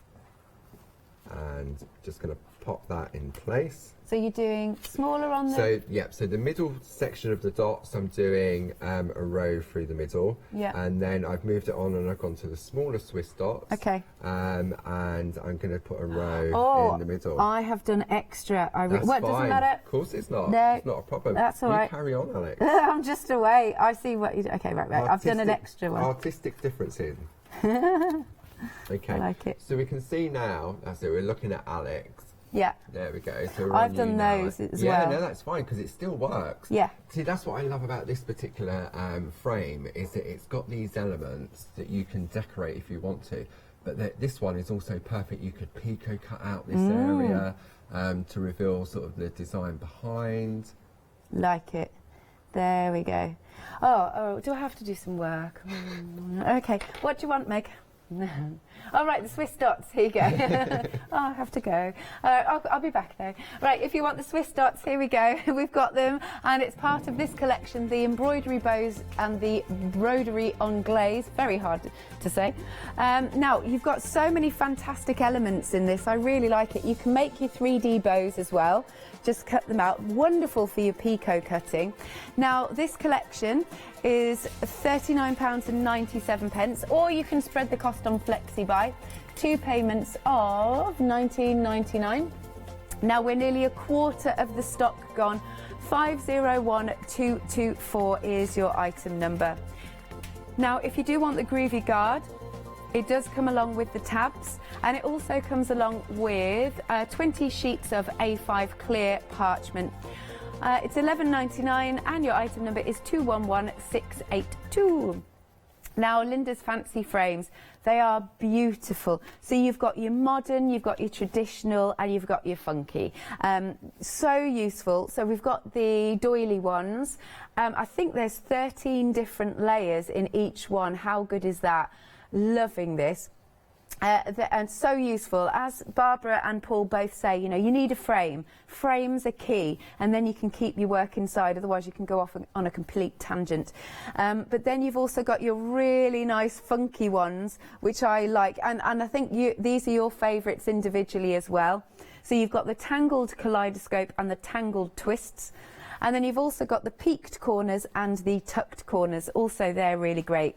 and just going to pop that in place. So you're doing smaller on the... So the middle section of the dots, I'm doing a row through the middle. Yeah. And then I've moved it on and I've gone to the smaller Swiss dots. Okay. And I'm going to put a row in the middle. I have done extra. That's fine. Doesn't matter. Of course it's not. No. It's not a problem. That's all right. You carry on, Alex. I'm just away. I see what you do. Okay, right. I've done an extra one. Artistic differences. Okay. I like it. So we can see now, that's it, we're looking at Alex. Yeah. There we go. So I've done those as well. Yeah, no, that's fine because it still works. Yeah. See, that's what I love about this particular frame is that it's got these elements that you can decorate if you want to. But this one is also perfect. You could pico cut out this area to reveal sort of the design behind. Like it. There we go. Oh, do I have to do some work? Okay. What do you want, Meg? All right, the Swiss dots, here you go. I have to go. I'll be back though. Right, if you want the Swiss dots, here we go. We've got them, and it's part of this collection, the embroidery bows and the broderie anglaise. Very hard to say. Now, you've got so many fantastic elements in this. I really like it. You can make your 3D bows as well. Just cut them out. Wonderful for your picot cutting. Now, this collection is £39.97, or you can spread the cost on FlexiBuy. 2 payments of £19.99. Now, we're nearly a quarter of the stock gone. 501224 is your item number. Now, if you do want the Groovy Guard, it does come along with the tabs, and it also comes along with 20 sheets of A5 clear parchment. It's £11.99, and your item number is 211682. Now, Linda's Fancy Frames, they are beautiful. So you've got your modern, you've got your traditional, and you've got your funky. So useful. So we've got the doily ones. I think there's 13 different layers in each one. How good is that? Loving this. And so useful. As Barbara and Paul both say, you know, you need a frame. Frames are key, and then you can keep your work inside, otherwise you can go off on a complete tangent. But then you've also got your really nice funky ones, which I like, and I think these are your favourites individually as well. So you've got the tangled kaleidoscope and the tangled twists, and then you've also got the peaked corners and the tucked corners. Also, they're really great.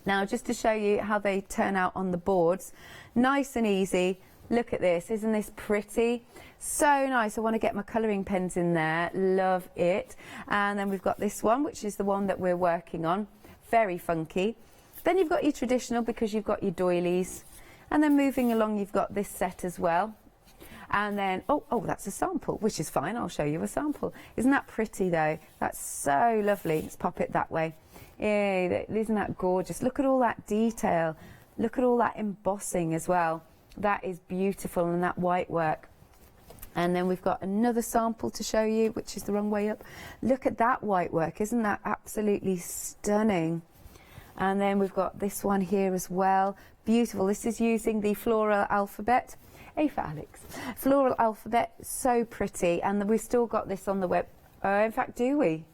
Now, just to show you how they turn out on the boards, nice and easy. Look at this, isn't this pretty? So nice. I want to get my colouring pens in there. Love it. And then we've got this one, which is the one that we're working on. Very funky. Then you've got your traditional, because you've got your doilies. And then moving along, you've got this set as well. And then, oh, that's a sample, which is fine. I'll show you a sample. Isn't that pretty though? That's so lovely. Let's pop it that way. Yeah, isn't that gorgeous? Look at all that detail. Look at all that embossing as well. That is beautiful, and that white work. And then we've got another sample to show you, which is the wrong way up. Look at that white work. Isn't that absolutely stunning? And then we've got this one here as well. Beautiful. This is using the floral alphabet. A for Alex. Floral alphabet, so pretty. And we've still got this on the web. In fact, do we?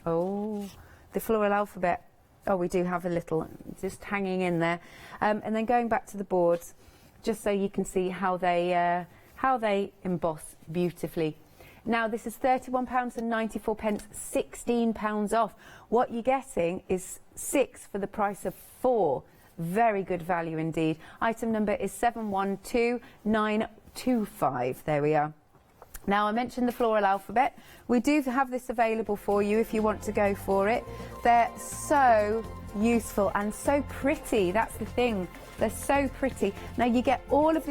Oh, the floral alphabet. Oh, we do have a little just hanging in there. And then going back to the boards, just so you can see how they emboss beautifully. Now, this is £31.94, £16 off. What you're getting is 6 for the price of 4. Very good value indeed. Item number is 712925. There we are. Now, I mentioned the floral alphabet. We do have this available for you if you want to go for it. They're so useful and so pretty. That's the thing. They're so pretty. Now, you get all of the